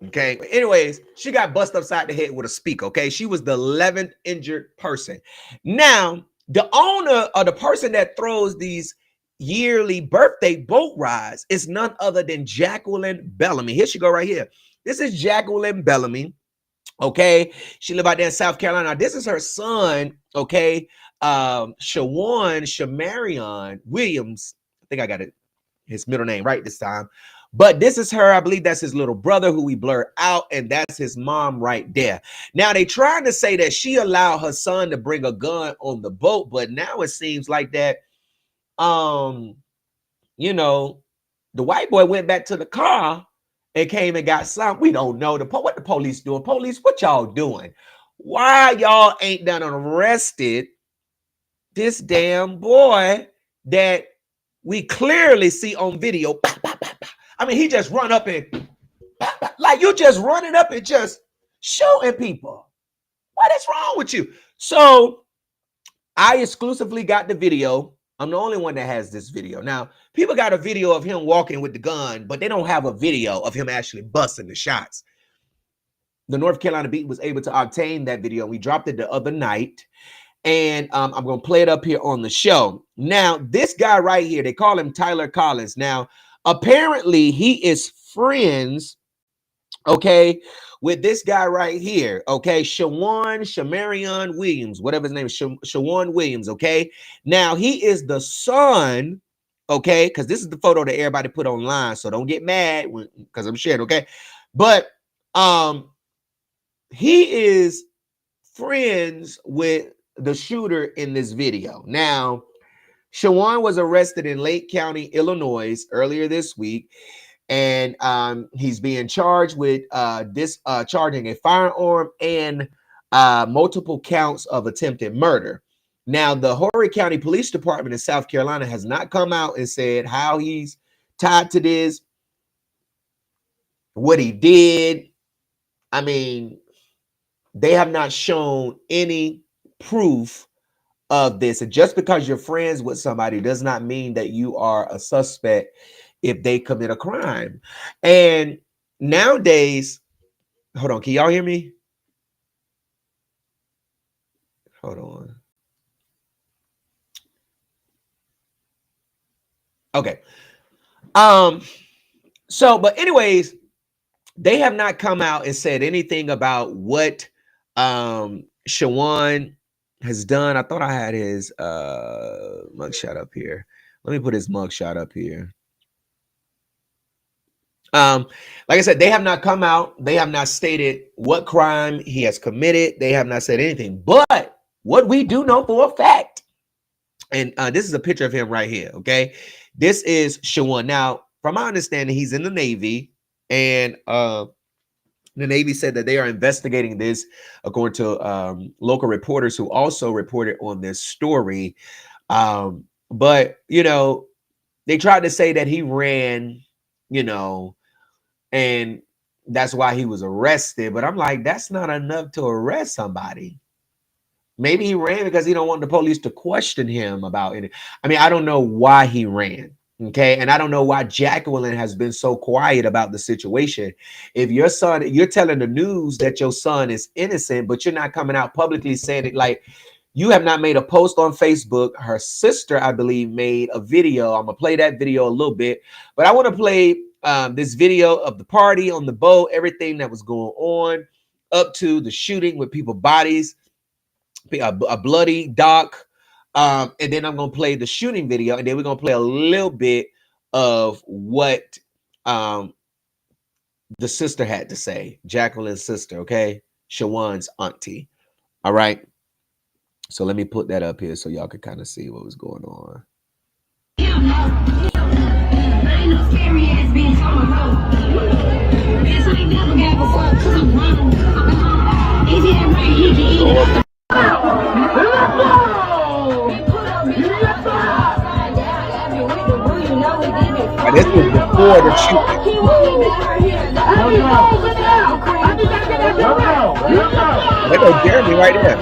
Okay. Anyways, she got busted upside the head with a speaker. Okay. She was the 11th injured person. Now, the owner or the person that throws these yearly birthday boat rides is none other than Jacqueline Bellamy. Here she go right here. This is Jacqueline Bellamy. Okay. She live out there in South Carolina. Now, this is her son. Okay. Shamarion Williams. I think I got his middle name right this time. But this is her. I believe that's his little brother who we blurred out, and that's his mom right there. Now, they trying to say that she allowed her son to bring a gun on the boat, but now it seems like that, you know, the white boy went back to the car and came and got some. We don't know what the police doing. Police, what y'all doing? Why y'all ain't done arrested this damn boy that we clearly see on video? I mean, he just run up and like you just running up and just shooting people. What is wrong with you? So I exclusively got the video. I'm the only one that has this video. Now, people got a video of him walking with the gun, but they don't have a video of him actually busting the shots. The North Carolina Beat was able to obtain that video. We dropped it the other night, and I'm going to play it up here on the show. Now, this guy right here, they call him Tyler Collins. Now, apparently, he is friends, okay, with this guy right here, okay, Shamarion Williams, whatever his name is, Shawan Williams, okay? Now, he is the son, okay, because this is the photo that everybody put online, so don't get mad because I'm sharing, okay? But he is friends with the shooter in this video. Now, Shawan was arrested in Lake County, Illinois, earlier this week. And he's being charged with charging a firearm and multiple counts of attempted murder. Now, the Horry County Police Department in South Carolina has not come out and said how he's tied to this, what he did. I mean, they have not shown any proof of this. And just because you're friends with somebody does not mean that you are a suspect if they commit a crime. And nowadays, hold on, can y'all hear me? Hold on. Okay. But anyways, they have not come out and said anything about what Shawan has done. I thought I had his mugshot up here. Let me put his mugshot up here. Like I said, they have not come out. They have not stated what crime he has committed. They have not said anything. But what we do know for a fact, and this is a picture of him right here, okay? This is Shawan. Now, from my understanding, he's in the Navy, and the Navy said that they are investigating this, according to local reporters who also reported on this story. But, you know, they tried to say that he ran, you know, and that's why he was arrested. But I'm like, that's not enough to arrest somebody. Maybe he ran because he don't want the police to question him about it. I mean, I don't know why he ran. Okay. And I don't know why Jacqueline has been so quiet about the situation. If your son, you're telling the news that your son is innocent, but you're not coming out publicly saying it. Like, you have not made a post on Facebook. Her sister, I believe, made a video. I'm going to play that video a little bit, but I want to play this video of the party on the boat, everything that was going on up to the shooting with people's bodies, a bloody dock. And then I'm going to play the shooting video, and then we're going to play a little bit of what the sister had to say, Jacqueline's sister, okay? Shawan's auntie. All right. So let me put that up here so y'all can kind of see what was going on. And this was before the shooting. There goes Jeremy right there.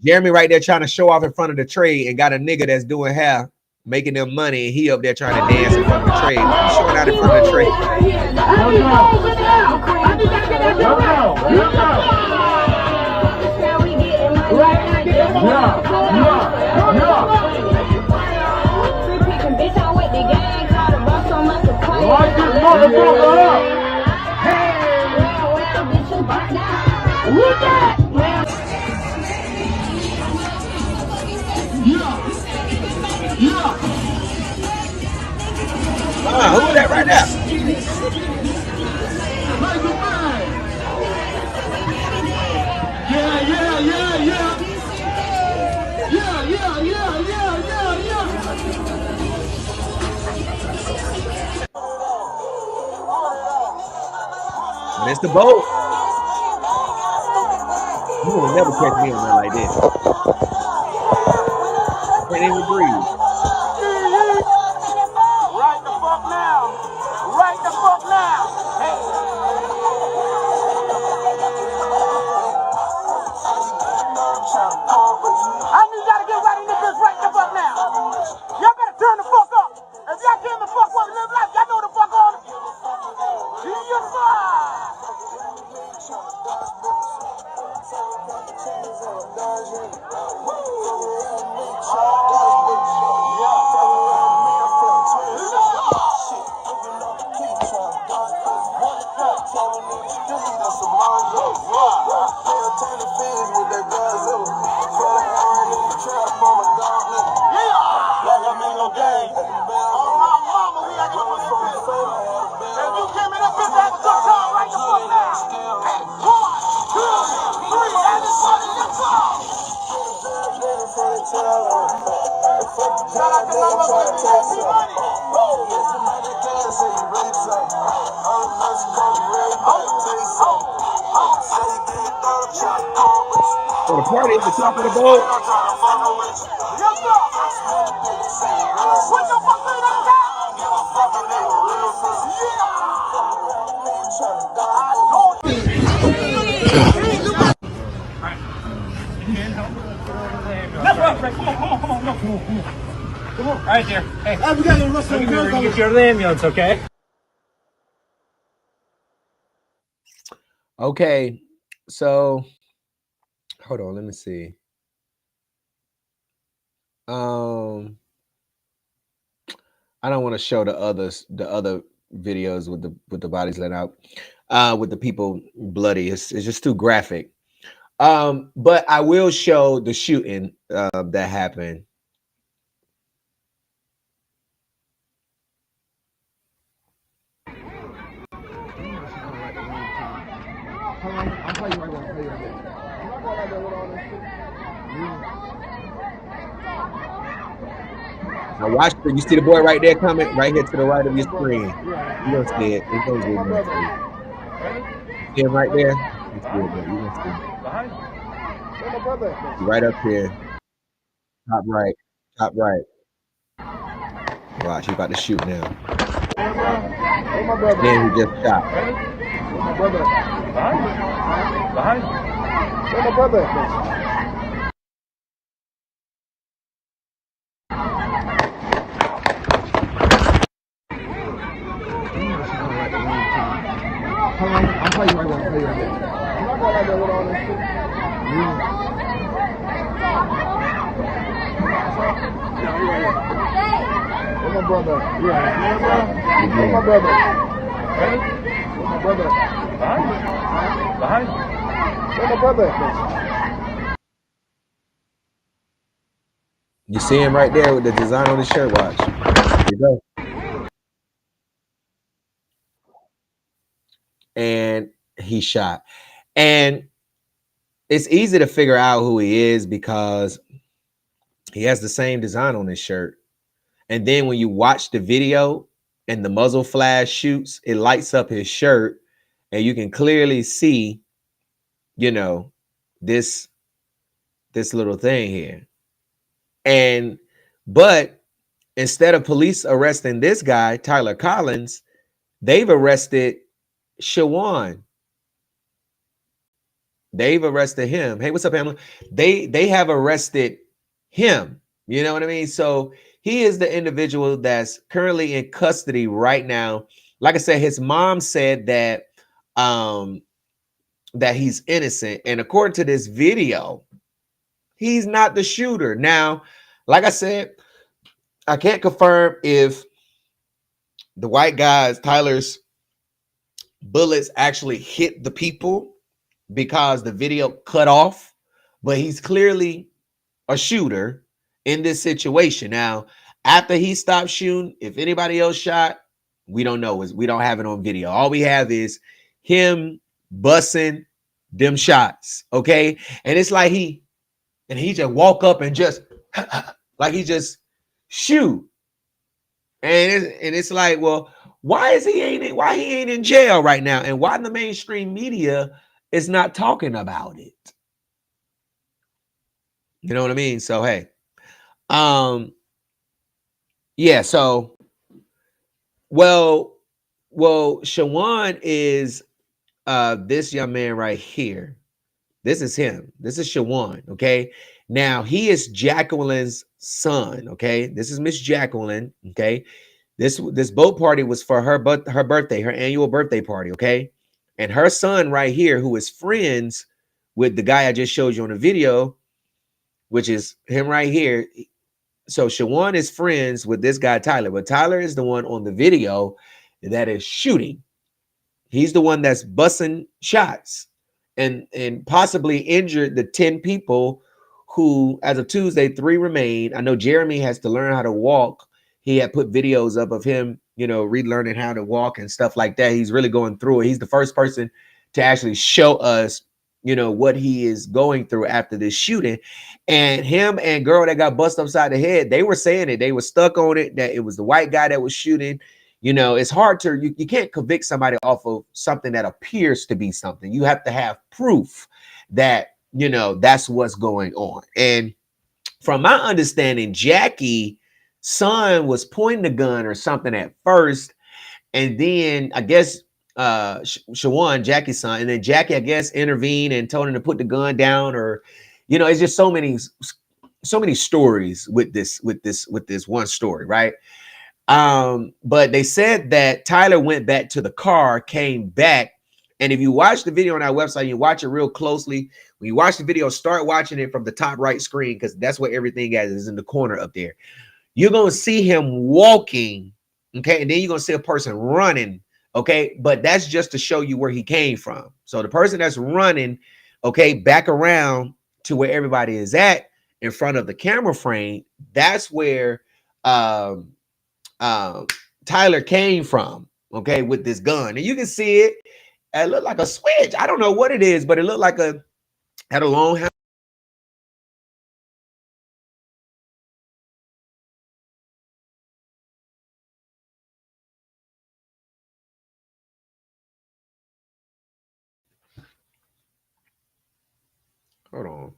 Jeremy right there trying to show off in front of the trade, and got a nigga that's doing hair, making them money, and he up there trying to dance in front of the trade. He's showing out in front of the trade. right now. But it's the boat. You will never catch me on there like this. Can't even breathe. Right the fuck now. Right the fuck now. Hey. I need y'all to get right in this bitch right the fuck now. Y'all better turn the fuck up. If y'all came the fuck up and live life, y'all know the fuck on. Yes, So the party at the top of the boat. Come on. Right there. Hey, we got to rush get your ambulance, okay? Okay, so hold on, let me see. I don't want to show the other videos with the bodies let out, with the people bloody. It's just too graphic. But I will show the shooting that happened. Now watch it. You see the boy right there coming right here to the right of your screen. You don't see it. It's gonna zoom in. See him right there? You see it, you don't see it. Right up here. Top right. Top right. Watch, he's about to shoot now. Then he just shot. My brother. Behind. Where's my brother? I'll tell you right now. Where's my brother? Where's my brother? Where's my brother? Behind. Where's my brother? You see him right there with the design on his shirt. Watch. There you go. And he shot. And it's easy to figure out who he is because he has the same design on his shirt. And then when you watch the video and the muzzle flash shoots, it lights up his shirt and you can clearly see, you know, this little thing here. But instead of police arresting this guy, Tyler Collins, they've arrested Shawan. They've arrested him. Hey, what's up, Pamela? They have arrested him. You know what I mean? So he is the individual that's currently in custody right now. Like I said, his mom said that that he's innocent. And according to this video, he's not the shooter. Now, like I said, I can't confirm if the white guys, Tyler's bullets actually hit the people because the video cut off, but he's clearly a shooter in this situation. Now, after he stopped shooting, if anybody else shot, We don't know. We don't have it on video. All we have is him bussing them shots. Okay. And it's like he just walk up and just like he just shoot. And it's like, well, why he ain't in jail right now? And why the mainstream media is not talking about it? You know what I mean? So hey, yeah, so well, Shawan is this young man right here. This is him. This is Shawan. Okay. Now he is Jacqueline's son. Okay. This is Miss Jacqueline. Okay. This boat party was for her birthday, her annual birthday party. Okay. And her son right here, who is friends with the guy I just showed you on the video, which is him right here. So Shawan is friends with this guy, Tyler, but Tyler is the one on the video that is shooting. He's the one that's busting shots and possibly injured the 10 people who, as of Tuesday, 3 remain. I know Jeremy has to learn how to walk. He had put videos up of him, you know, relearning how to walk and stuff like that. He's really going through it. He's the first person to actually show us, you know, what he is going through after this shooting. And him and girl that got busted upside the head, they were saying it. They were stuck on it, that it was the white guy that was shooting. You know, it's hard to, you can't convict somebody off of something that appears to be something. You have to have proof that, you know, that's what's going on. And from my understanding, Jackie's son was pointing the gun or something at first. And then I guess Shawan, Jackie's son, and then Jackie, I guess, intervened and told him to put the gun down, or, you know, it's just so many stories with this one story, right? But they said that Tyler went back to the car, came back, and if you watch the video on our website, you watch it real closely. When you watch the video, start watching it from the top right screen, because that's where everything is in the corner up there. You're gonna see him walking, okay, and then you're gonna see a person running. Okay, but that's just to show you where he came from. So the person that's running, okay, back around to where everybody is at in front of the camera frame, that's where Tyler came from, okay, with this gun. And you can see it. It looked like a switch. I don't know what it is, but it looked like had a long handle. Hold on.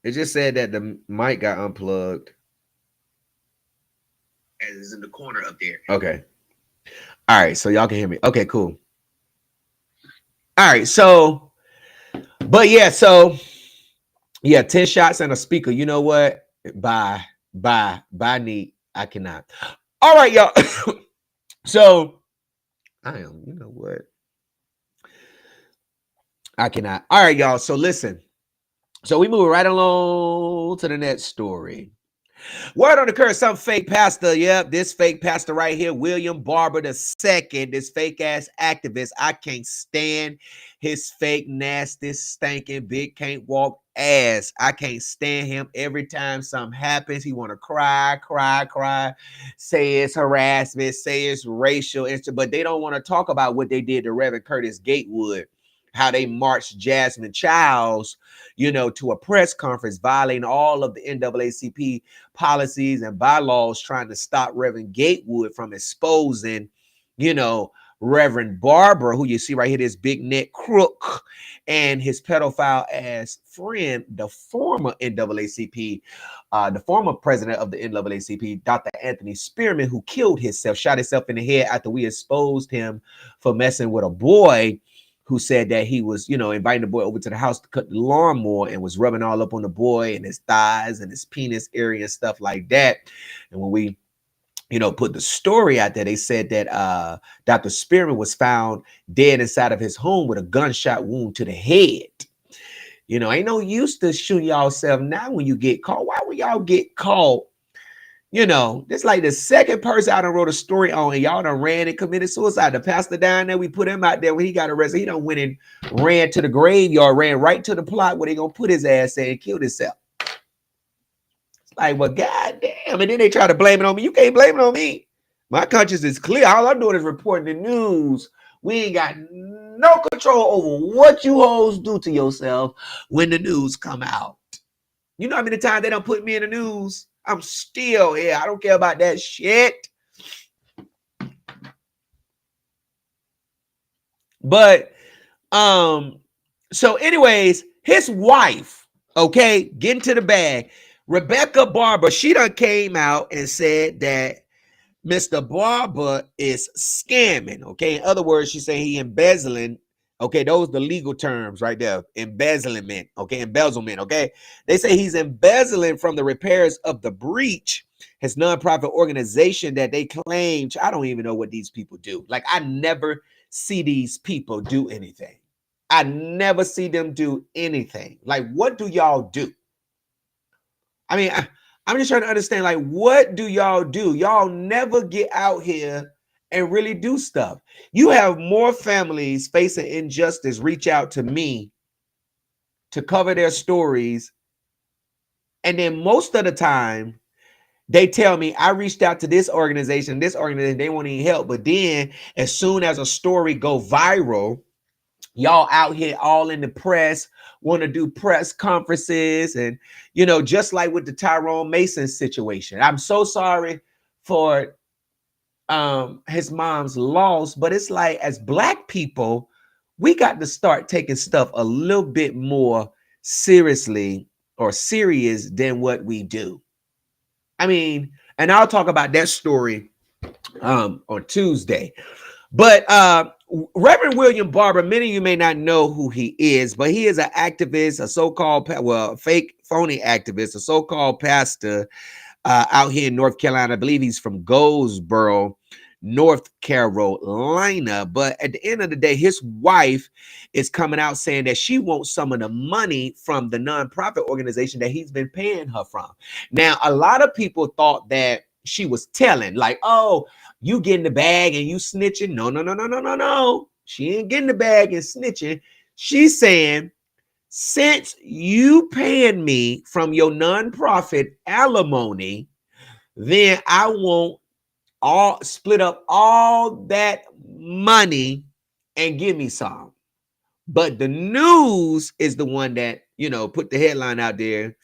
It just said that the mic got unplugged. And it's in the corner up there. Okay. All right. So y'all can hear me. Okay, cool. All right. So, but yeah. So, yeah, 10 shots and a speaker. You know what? Bye, Neat. I cannot. All right, y'all. So, you know what? I cannot. All right, y'all. So listen. So we move right along to the next story. Word on the curve, some fake pastor. Yep, this fake pastor right here, William Barber II, this fake ass activist. I can't stand his fake, nasty, stinking, big can't walk ass. I can't stand him. Every time something happens, he want to cry, say it's harassment, say it's racial, but they don't want to talk about what they did to Reverend Curtis Gatewood. How they marched Jasmine Childs, you know, to a press conference, violating all of the NAACP policies and bylaws, trying to stop Reverend Gatewood from exposing, you know, Reverend Barber, who you see right here, this big neck crook, and his pedophile ass friend, the former NAACP, the former president of the NAACP, Dr. Anthony Spearman, who killed himself, shot himself in the head after we exposed him for messing with a boy who said that he was, you know, inviting the boy over to the house to cut the lawnmower and was rubbing all up on the boy and his thighs and his penis area and stuff like that. And when we, you know, put the story out there, they said that Dr. Spearman was found dead inside of his home with a gunshot wound to the head. You know, ain't no use to shoot yourself now when you get caught. Why would y'all get caught? You know, it's like the second person I done wrote a story on, and y'all done ran and committed suicide. The pastor down there, we put him out there when he got arrested. He done went and ran to the graveyard, ran right to the plot where they gonna put his ass in and killed himself. It's like, well, goddamn. damn, and then they try to blame it on me. You can't blame it on me. My conscience is clear. All I'm doing is reporting the news. We ain't got no control over what you hoes do to yourself when the news come out. You know how many times they don't put me in the news? I'm still here. I don't care about that shit. But so anyways, his wife, okay, getting to the bag, Rebecca Barber, she done came out and said that Mr. Barber is scamming, okay? In other words, she's saying he embezzling. Okay, those are the legal terms right there. Embezzlement, okay? Embezzlement, okay? They say he's embezzling from the repairs of the breach, his nonprofit organization that they claim. I don't even know what these people do. Like, I never see these people do anything. I never see them do anything. Like, what do y'all do? I mean, I'm just trying to understand, like, what do y'all do? Y'all never get out here and really do stuff. You have more families facing injustice reach out to me to cover their stories. And then most of the time, they tell me, I reached out to this organization, they won't even help. But then as soon as a story go viral, y'all out here all in the press, want to do press conferences. And, you know, just like with the Tyrone Mason situation, I'm so sorry for his mom's loss, but it's like, as Black people, we got to start taking stuff a little bit more seriously or serious than what we do. I mean, and I'll talk about that story on Tuesday. But Reverend William Barber, many of you may not know who he is, but he is an activist, a so-called, fake, phony activist, a so-called pastor out here in North Carolina. I believe he's from Goldsboro, North Carolina. But at the end of the day, his wife is coming out saying that she wants some of the money from the nonprofit organization that he's been paying her from. Now, a lot of people thought that she was telling, like, oh, you getting the bag and you snitching. No. She ain't getting the bag and snitching. She's saying, since you paying me from your nonprofit alimony, then I want all split up all that money and give me some. But the news is the one that, you know, put the headline out there,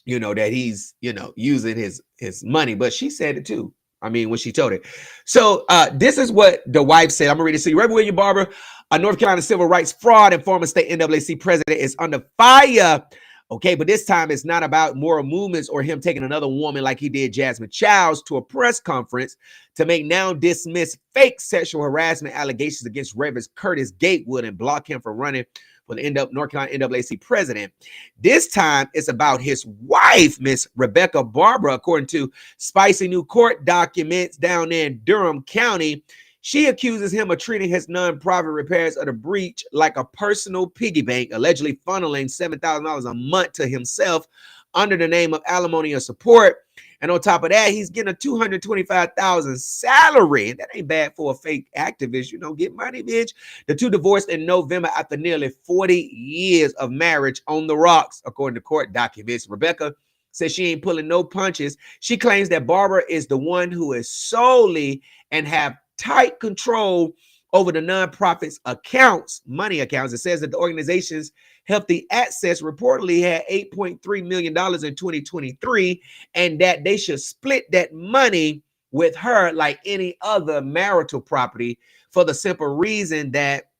you know, that he's, you know, using his money. But she said it too. I mean, when she told it. So this is what the wife said. I'm gonna read it to you. Reverend William Barber, a North Carolina civil rights fraud and former state NAACP president, is under fire. Okay, but this time it's not about moral movements or him taking another woman like he did Jasmine Childs to a press conference to make now dismissed fake sexual harassment allegations against Reverend Curtis Gatewood and block him from running for the North Carolina NAACP president. This time it's about his wife, Miss Rebecca Barber. According to spicy new court documents down there in Durham County, she accuses him of treating his nonprofit repairs of the breach like a personal piggy bank, allegedly funneling $7,000 a month to himself under the name of alimony or support. And on top of that, he's getting a $225,000 salary. That ain't bad for a fake activist. You know, get money, bitch. The two divorced in November after nearly 40 years of marriage on the rocks, according to court documents. Rebecca says she ain't pulling no punches. She claims that Barber is the one who is solely and have tight control over the nonprofit's accounts, money accounts. It says that the organization's healthy access reportedly had $8.3 million in 2023, and that they should split that money with her like any other marital property, for the simple reason that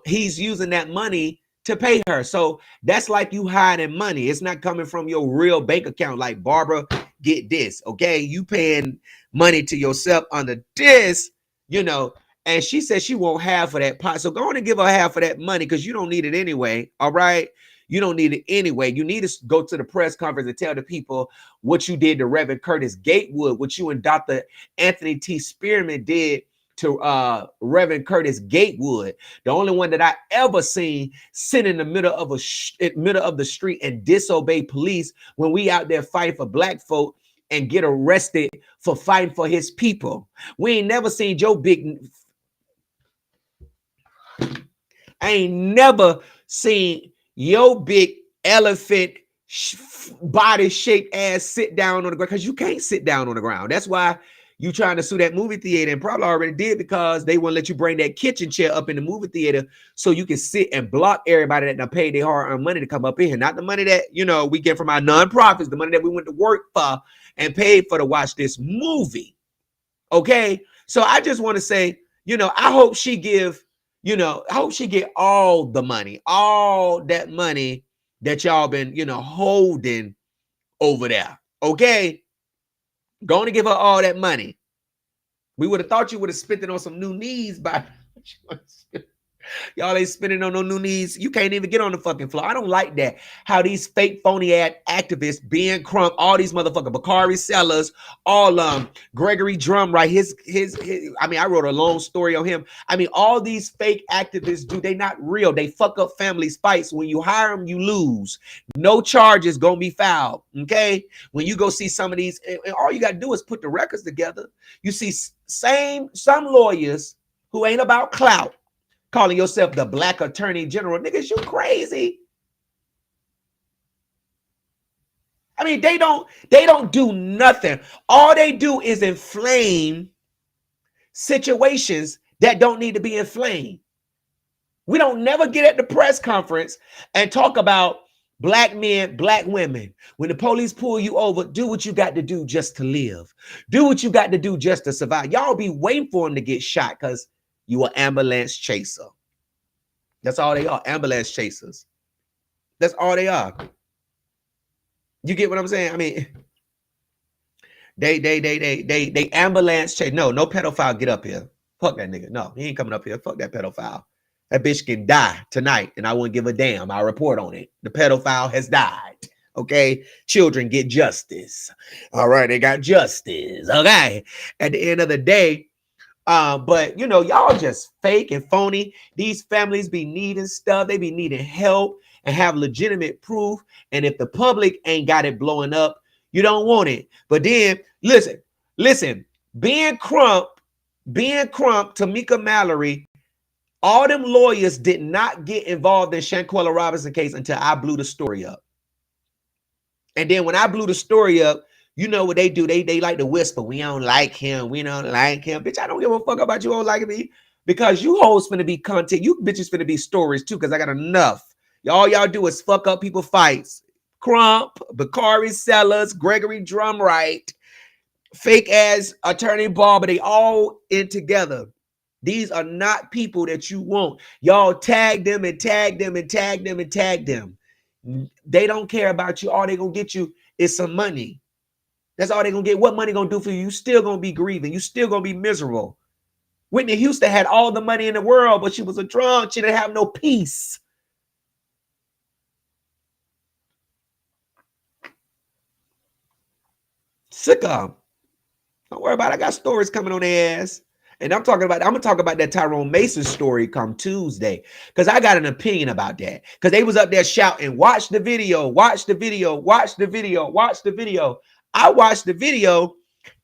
he's using that money to pay her. So that's like you hiding money. It's not coming from your real bank account. Like, Barbara, get this, okay? You paying money to yourself under this, you know. And she said she won't half of that pot. So go on and give her half of that money, because you don't need it anyway. All right. You don't need it anyway. You need to go to the press conference and tell the people what you did to Reverend Curtis Gatewood, what you and Dr. Anthony T. Spearman did to Reverend Curtis Gatewood, the only one that I ever seen sit in the middle of the street and disobey police when we out there fighting for Black folk and get arrested for fighting for his people. We ain't never seen I ain't never seen your big elephant body shaped ass sit down on the ground, because you can't sit down on the ground. That's why you trying to sue that movie theater, and probably already did, because they won't let you bring that kitchen chair up in the movie theater so you can sit and block everybody that done paid their hard-earned money to come up in here. Not the money that, you know, we get from our nonprofits, the money that we went to work for and paid for to watch this movie. Okay, so I just want to say, you know, I hope she give, you know, I hope she get all the money, all that money that y'all been, you know, holding over there. Okay, going to give her all that money. We would have thought you would have spent it on some new knees by y'all ain't spending on no new knees. You can't even get on the fucking floor. I don't like that. How these fake phony ad activists, Ben Crump, all these motherfuckers, Bakari Sellers, all Gregory Drum, right? His I mean, I wrote a long story on him. I mean, all these fake activists, dude, they not real. They fuck up families' fights. When you hire them, you lose. No charges gonna be filed. Okay. When you go see some of these, and all you gotta do is put the records together. You see some lawyers who ain't about clout, calling yourself the black attorney general. Niggas, you crazy. I mean, they don't do nothing. All they do is inflame situations that don't need to be inflamed. We don't never get at the press conference and talk about black men, black women. When the police pull you over, do what you got to do just to live. Do what you got to do just to survive. Y'all be waiting for them to get shot because you an ambulance chaser. That's all they are, ambulance chasers. That's all they are. You get what I'm saying? I mean, they ambulance chase. No pedophile get up here. Fuck that nigga. No, he ain't coming up here. Fuck that pedophile. That bitch can die tonight, and I wouldn't give a damn. I'll report on it. The pedophile has died. Okay, children get justice. All right, they got justice. Okay, at the end of the day. But you know, y'all just fake and phony. These families be needing stuff, they be needing help and have legitimate proof. And if the public ain't got it blowing up, you don't want it. But then listen, Ben Crump, Tamika Mallory, all them lawyers did not get involved in Shanquella Robinson case until I blew the story up. And then when I blew the story up, you know what they do? They like to whisper, we don't like him. We don't like him. Bitch, I don't give a fuck about you all liking me, because you hoes finna be content. You bitches finna be stories too, because I got enough. All y'all do is fuck up people fights. Crump, Bakari Sellers, Gregory Drumright, fake ass attorney Barber, they all in together. These are not people that you want. Y'all tag them and tag them and tag them and tag them. They don't care about you. All they gonna get you is some money. That's all they're going to get. What money going to do for you? You still going to be grieving. You still going to be miserable. Whitney Houston had all the money in the world, but she was a drunk. She didn't have no peace. Sick of them. Don't worry about it. I got stories coming on their ass. And I'm going to talk about that Tyrone Mason story come Tuesday, because I got an opinion about that. Because they was up there shouting, watch the video, watch the video, watch the video, watch the video. I watched the video,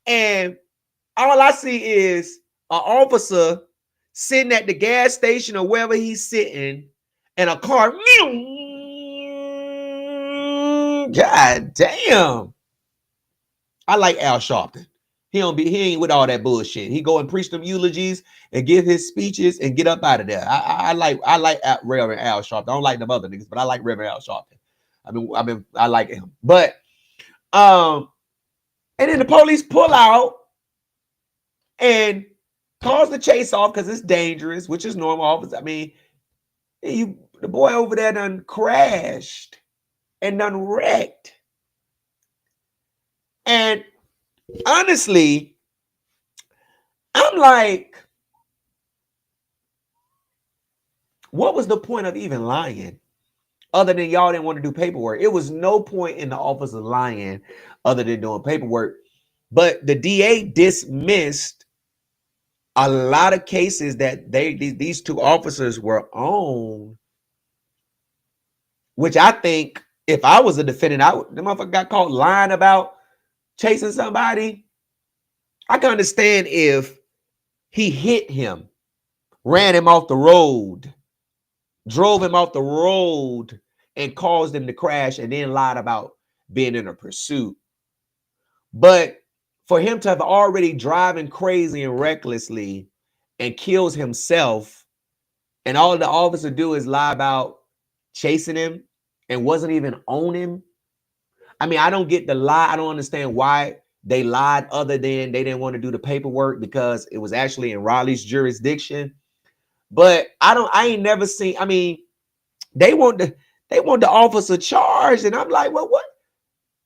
and all I see is an officer sitting at the gas station or wherever he's sitting, and a car. God damn. I like Al Sharpton. He ain't with all that bullshit. He go and preach them eulogies and give his speeches and get up out of there. I like Reverend Al Sharpton. I don't like them other niggas, but I like Reverend Al Sharpton. I like him. But and then the police pull out and cause the chase off because it's dangerous, which is normal. Officer, I mean, the boy over there done crashed and done wrecked. And honestly, I'm like, what was the point of even lying? Other than y'all didn't want to do paperwork. It was no point in the officer lying other than doing paperwork. But the DA dismissed a lot of cases that these two officers were on, which I think if I was a defendant, the motherfucker got caught lying about chasing somebody. I can understand if he hit him, ran him off the road, drove him off the road, and caused them to crash, and then lied about being in a pursuit. But for him to have already driving crazy and recklessly and kills himself, and all the officer do is lie about chasing him and wasn't even on him. I mean, I don't get the lie. I don't understand why they lied, other than they didn't want to do the paperwork because it was actually in Raleigh's jurisdiction. But I ain't never seen, I mean, they want the officer charged, and I'm like, well, what?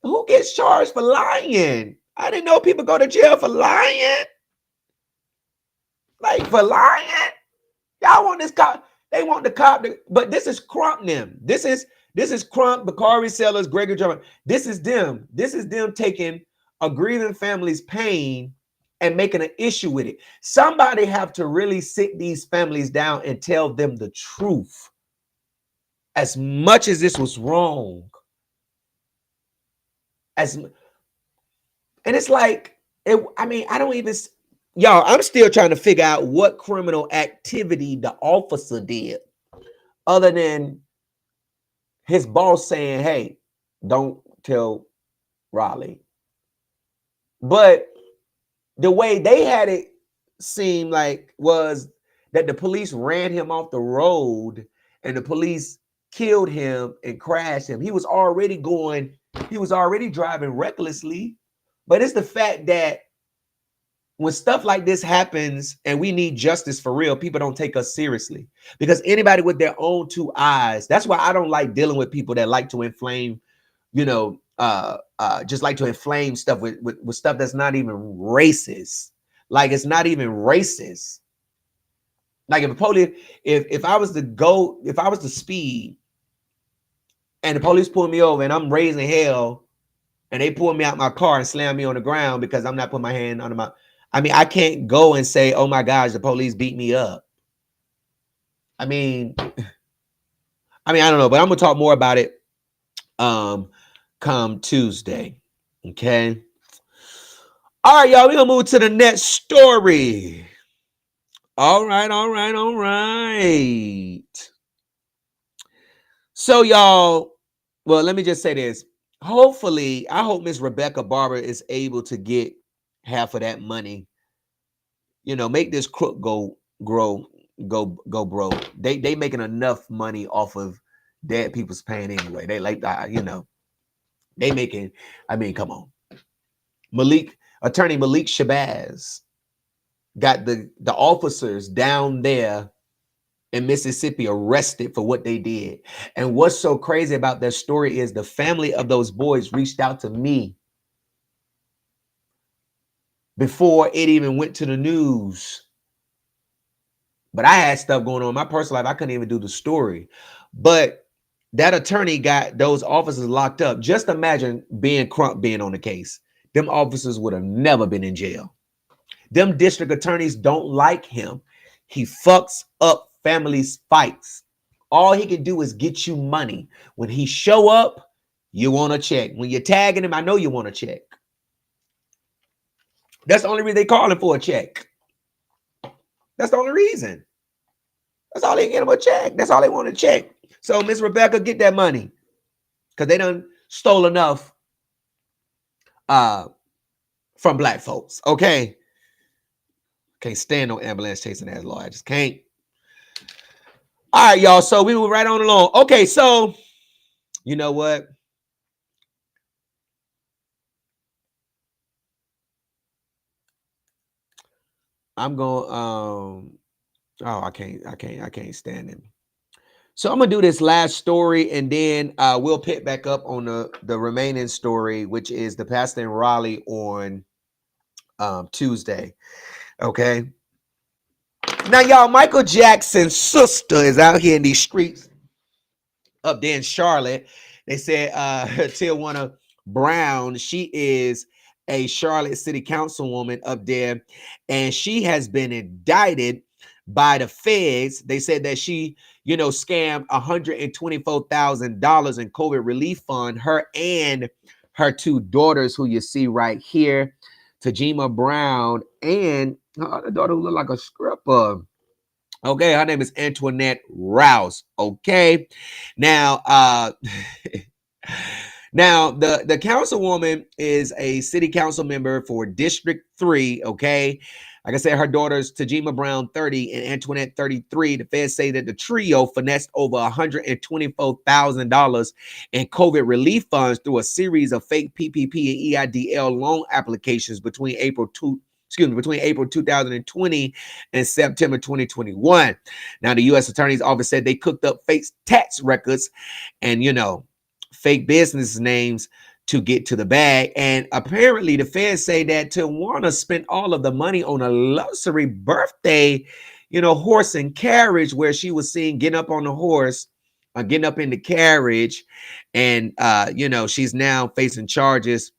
Who gets charged for lying? I didn't know people go to jail for lying. Like, for lying? Y'all want this cop? They want the cop to, but this is Crump them. This is Crump, Bakari Sellers, Gregory Drummond. This is them. This is them taking a grieving family's pain and making an issue with it. Somebody have to really sit these families down and tell them the truth. As much as this was wrong, and it's like, I mean, I don't even, y'all, I'm still trying to figure out what criminal activity the officer did, other than his boss saying, hey, don't tell Raleigh. But the way they had it seem like was that the police ran him off the road, and the police killed him and crashed him. He was already driving recklessly. But it's the fact that when stuff like this happens and we need justice for real, people don't take us seriously, because anybody with their own two eyes, that's why I don't like dealing with people that like to inflame, just like to inflame stuff with stuff that's not even racist. Like, it's not even racist. Like, if I was to speed and the police pull me over and I'm raising hell and they pull me out my car and slam me on the ground because I'm not putting my hand under my, I mean, I can't go and say, oh my gosh, the police beat me up. I mean, I don't know, but I'm gonna talk more about it come Tuesday. Okay. All right, y'all, we're gonna move to the next story. All right. So, y'all, well, let me just say this. Hopefully, I hope Miss Rebecca Barber is able to get half of that money. Make this crook go broke. They making enough money off of dead people's pain anyway. They like that, they making, I mean, come on. Attorney Malik Shabazz got the officers down there in Mississippi arrested for what they did. And what's so crazy about that story is the family of those boys reached out to me before it even went to the news. But I had stuff going on in my personal life. I couldn't even do the story. But that attorney got those officers locked up. Just imagine Crump being on the case. Them officers would have never been in jail. Them district attorneys don't like him. He fucks up families' fights. All he can do is get you money. When he show up, you want a check. When you're tagging him, I know you want a check. That's the only reason they calling for a check. That's the only reason. That's all they get him, a check. That's all they want, a check. So Miss Rebecca, get that money, because they done stole enough from black folks. Okay. Can't stand no ambulance chasing ass law. I just can't. All right, y'all. So we move right on along. Okay, so you know what? I'm going I can't stand him. So I'm gonna do this last story, and then we'll pick back up on the remaining story, which is the pastor in Raleigh on Tuesday. Okay. Now, y'all, Michael Jackson's sister is out here in these streets up there in Charlotte. They said Tiana Brown, she is a Charlotte City Councilwoman up there, and she has been indicted by the feds. They said that she, scammed $124,000 in COVID relief fund, her and her two daughters, who you see right here, Tajima Brown and her other daughter who looked like a stripper. Okay, her name is Antoinette Rouse. Okay, now now the councilwoman is a city council member for District 3. Okay, like I said, her daughters Tajima Brown 30 and Antoinette 33. The feds say that the trio finessed over $124,000 in COVID relief funds through a series of fake PPP and EIDL loan applications between April 2020 and September 2021. Now, the U.S. Attorney's Office said they cooked up fake tax records and, fake business names to get to the bag. And apparently the feds say that Tijuana spent all of the money on a luxury birthday, horse and carriage, where she was seen getting up on the horse, getting up in the carriage. And, she's now facing charges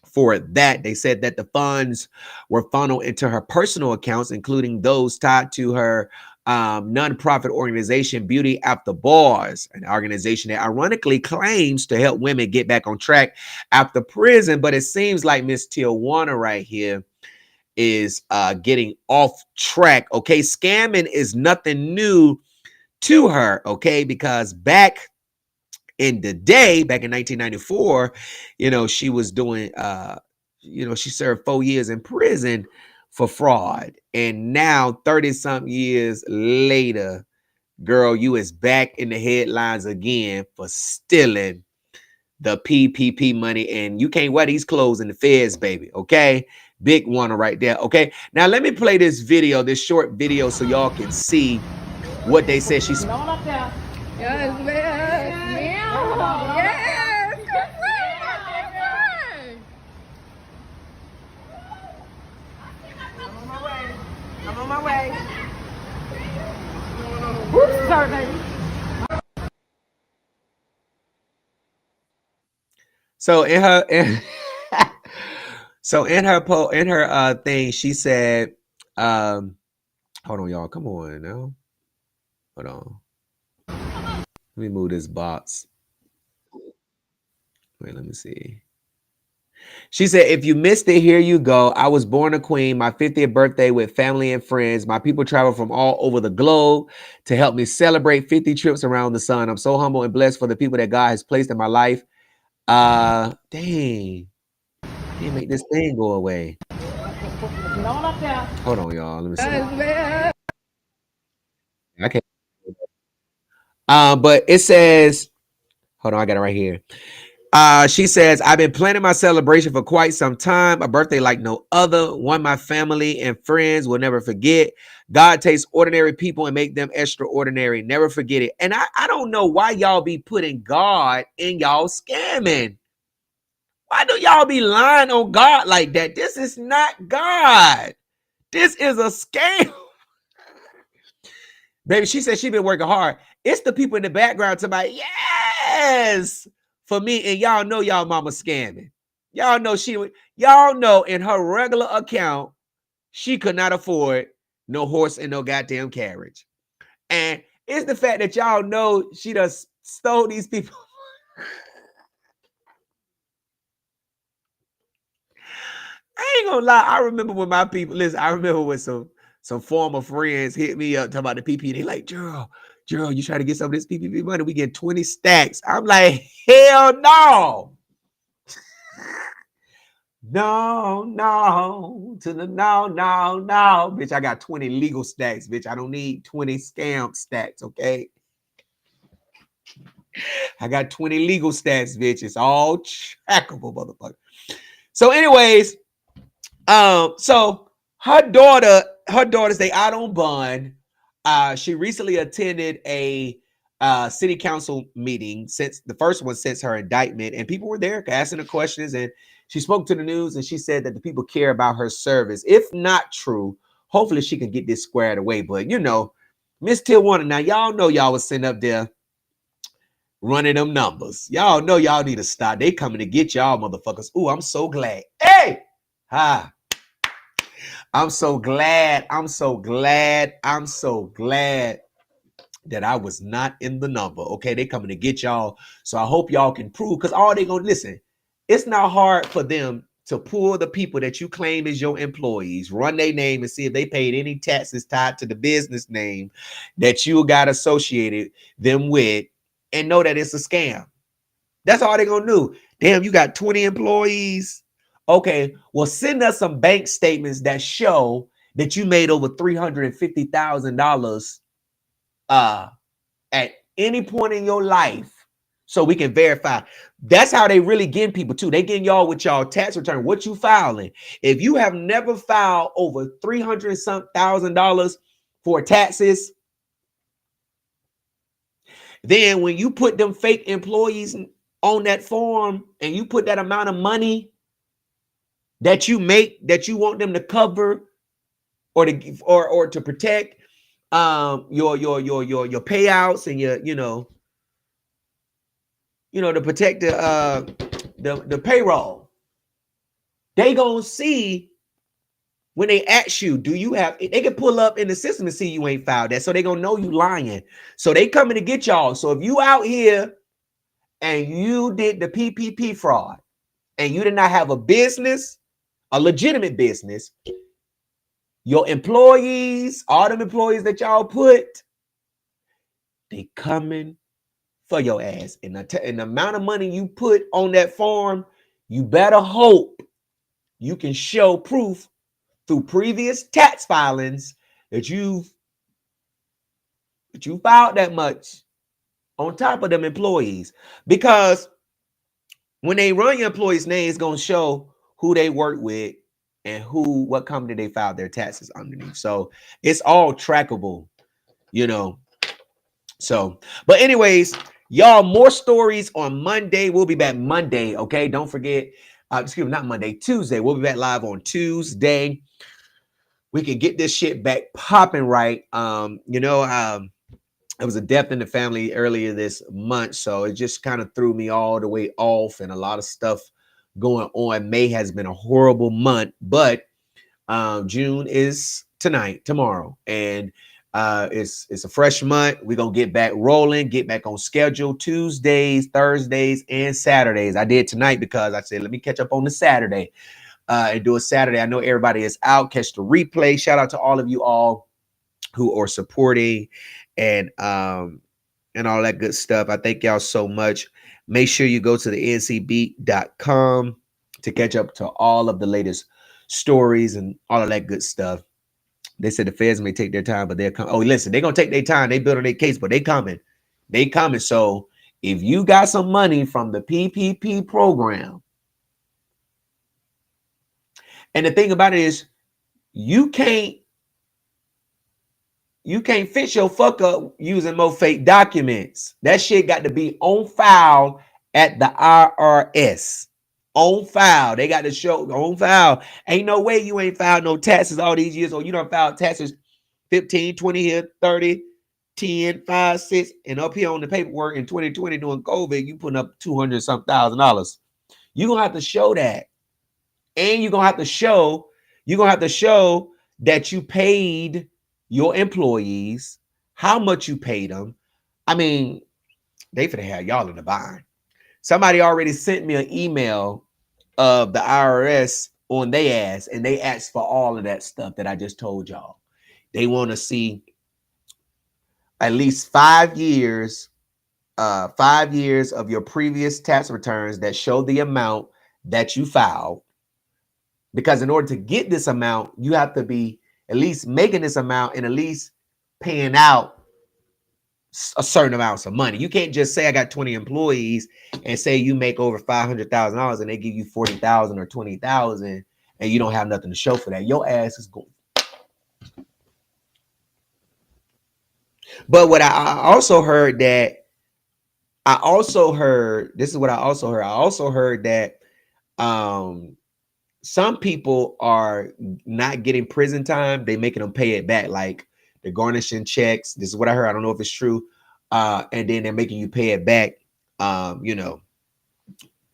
for that. They said that the funds were funneled into her personal accounts, including those tied to her nonprofit organization Beauty After Bars, an organization that ironically claims to help women get back on track after prison. But it seems like Miss Tijuana right here is getting off track. Okay, scamming is nothing new to her. Okay, because back in the day, back in 1994, she was doing she served 4 years in prison for fraud. And now 30-something years later, girl, you is back in the headlines again for stealing the PPP money. And you can't wear these clothes in the feds, baby. Okay, big one right there. Okay, now let me play this video, this short video, so y'all can see what they said she's. Yes, yes, yes. I'm on my way. Who's serving? So in her thing, she said, hold on, y'all. Come on now. Hold on. Let me move this box. Wait, let me see. She said, if you missed it, here you go. I was born a queen, my 50th birthday with family and friends. My people travel from all over the globe to help me celebrate 50 trips around the sun. I'm so humble and blessed for the people that God has placed in my life. Dang. I can't make this thing go away. Hold on, y'all. Let me see. I can't. But it says, hold on, I got it right here. She says, I've been planning my celebration for quite some time, a birthday like no other, one my family and friends will never forget. God takes ordinary people and make them extraordinary. Never forget it. And I don't know why y'all be putting God in y'all scamming. Why do y'all be lying on God like that? This is not God. This is a scam. Baby, she said she been working hard. It's the people in the background to my yes. For me, and y'all know y'all mama scamming. Y'all know y'all know in her regular account, she could not afford no horse and no goddamn carriage. And it's the fact that y'all know she done stole these people. I ain't gonna lie. I remember when my people, listen, I remember when some former friends hit me up talking about the PPP. They like, Gerald, you try to get some of this PPP money, we get 20 stacks. I'm like, hell no. No, to the no. Bitch, I got 20 legal stacks, bitch. I don't need 20 scam stacks, okay? I got 20 legal stacks, bitch. It's all trackable, motherfucker. So anyways, so her daughters, they out on bond. She recently attended a city council meeting since the first one since her indictment, and people were there asking her questions, and she spoke to the news and she said that the people care about her service. If not true, hopefully she can get this squared away. But Miss Tijuana, now y'all know y'all was sitting up there running them numbers. Y'all know y'all need to stop. They coming to get y'all motherfuckers. Ooh, I'm so glad. Hey, hi. I'm so glad that I was not in the number. Okay, they coming to get y'all. So I hope y'all can prove, because all they gonna listen. It's not hard for them to pull the people that you claim is your employees, run their name and see if they paid any taxes tied to the business name that you got associated them with, and know that it's a scam. That's all they're gonna do. Damn, you got 20 employees. Okay, well, send us some bank statements that show that you made over $350,000 at any point in your life, so we can verify. That's how they really getting people too. They getting y'all with y'all tax return. What you filing? If you have never filed over $300,000 for taxes, then when you put them fake employees on that form and you put that amount of money that you make, that you want them to cover or to protect your payouts and your to protect the payroll, they gonna see when they ask you, do you have, they can pull up in the system and see you ain't filed that, so they gonna know you lying. So they coming to get y'all. So if you out here and you did the PPP fraud and you did not have a business, a legitimate business, your employees, all them employees that y'all put, they coming for your ass. And the amount of money you put on that form, you better hope you can show proof through previous tax filings that you filed that much on top of them employees. Because when they run your employees' names, it's going to show who they work with and what company they filed their taxes underneath. So it's all trackable, So, but anyways, y'all, more stories on Monday. We'll be back Monday, okay? Don't forget, excuse me, not Monday, Tuesday. We'll be back live on Tuesday. We can get this shit back popping right. There was a death in the family earlier this month, so it just kind of threw me all the way off, and a lot of stuff going on. May has been a horrible month, but June is tomorrow, and it's a fresh month. We're gonna get back rolling, get back on schedule Tuesdays, Thursdays, and Saturdays. I did tonight because I said, let me catch up on the Saturday and do a Saturday. I know everybody is out. Catch the replay. Shout out to all of you all who are supporting and all that good stuff. I thank y'all so much. Make sure you go to the ncbeat.com to catch up to all of the latest stories and all of that good stuff. They said the feds may take their time, but they're coming. Oh, listen, they're gonna take their time. They building their case, but they coming. They coming. So if you got some money from the PPP program, and the thing about it is, you can't fix your fuck up using more fake documents. That shit got to be on file at the IRS. On file. They got to show on file. Ain't no way you ain't filed no taxes all these years, or you don't file taxes 15, 20 here, 30, 10, 5, 6, and up here on the paperwork in 2020 during COVID, you putting up $200-something thousand. You're gonna have to show that. And you're gonna have to show that you paid your employees, how much you paid them. I mean, they finna have y'all in the bind. Somebody already sent me an email of the IRS on their ass, and they asked for all of that stuff that I just told y'all. They want to see at least 5 years, 5 years of your previous tax returns that show the amount that you filed. Because in order to get this amount, you have to be at least making this amount and at least paying out a certain amounts of money. You can't just say I got 20 employees and say you make over $500,000 and they give you 40,000 or 20,000 and you don't have nothing to show for that. Your ass is going. But what I also heard that I also heard that some people are not getting prison time. They making them pay it back, like the garnishing checks. This is what I heard. I don't know if it's true. And then they're making you pay it back.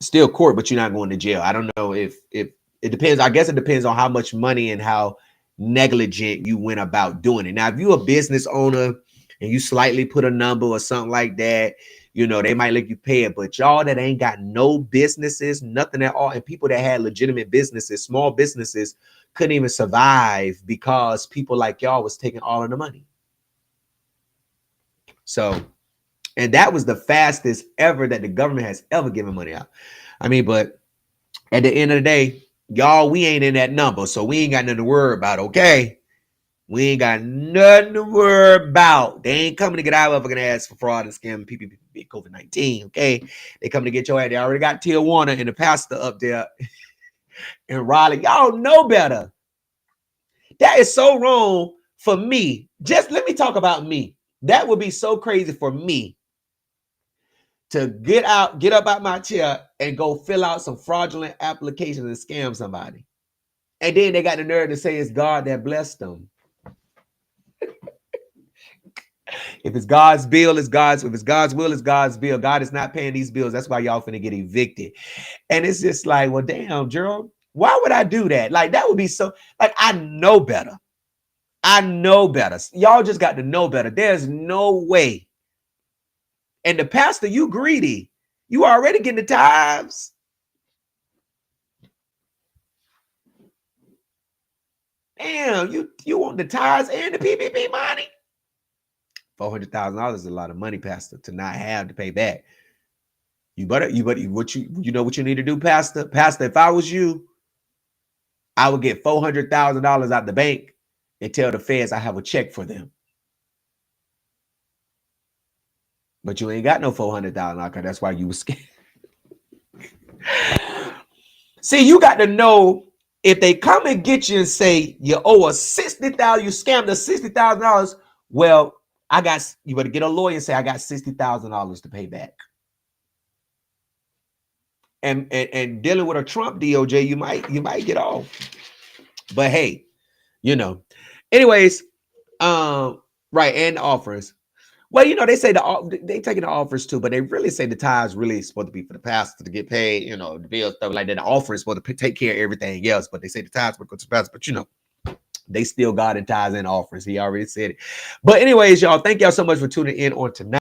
Still court, but you're not going to jail. I don't know if it depends. I guess it depends on how much money and how negligent you went about doing it. Now, if you're a business owner and you slightly put a number or something like that, You know, they might let you pay it, but y'all that ain't got no businesses, nothing at all, and people that had legitimate businesses, small businesses, couldn't even survive because people like y'all was taking all of the money. So, and that was the fastest ever that the government has ever given money out. I mean, but at the end of the day, y'all, we ain't in that number, so we ain't got nothing to worry about, okay? We ain't got nothing to worry about. They ain't coming to get our fucking ass for fraud and scam PPP COVID-19, okay? They coming to get your ass. They already got Tijuana and the pastor up there in Raleigh. Y'all know better. That is so wrong for me. Just let me talk about me. That would be so crazy for me to get up out my chair and go fill out some fraudulent applications and scam somebody. And then they got the nerve to say it's God that blessed them. If it's God's bill, it's God's. If it's God's will, it's God's bill. God is not paying these bills. That's why y'all finna get evicted. And it's just like, well, damn, Gerald, why would I do that? Like, that would be so, like, I know better. I know better. Y'all just got to know better. There's no way. And the pastor, you greedy. You already getting the tithes. Damn, you want the tithes and the PPP money? $400,000 is a lot of money, Pastor, to not have to pay back. You better what you know what you need to do, Pastor? Pastor, if I was you, I would get $400,000 out the bank and tell the feds I have a check for them. But you ain't got no $400,000 because that's why you was scared. See, you got to know if they come and get you and say you owe us $60,000, you scammed us $60,000. Well, you better get a lawyer and say I got $60,000 to pay back. And dealing with a Trump DOJ, you might get off. But hey, you know. Anyways, right, and the offers. Well, you know, they say they taking the offers too, but they really say the tithes really supposed to be for the pastor to get paid, you know, the bill stuff like that. The offer is supposed to take care of everything else, but they say the tithes would go to the pastor, but you know, they still got in tithes and offers. He already said it. But anyways, y'all, thank y'all so much for tuning in on tonight.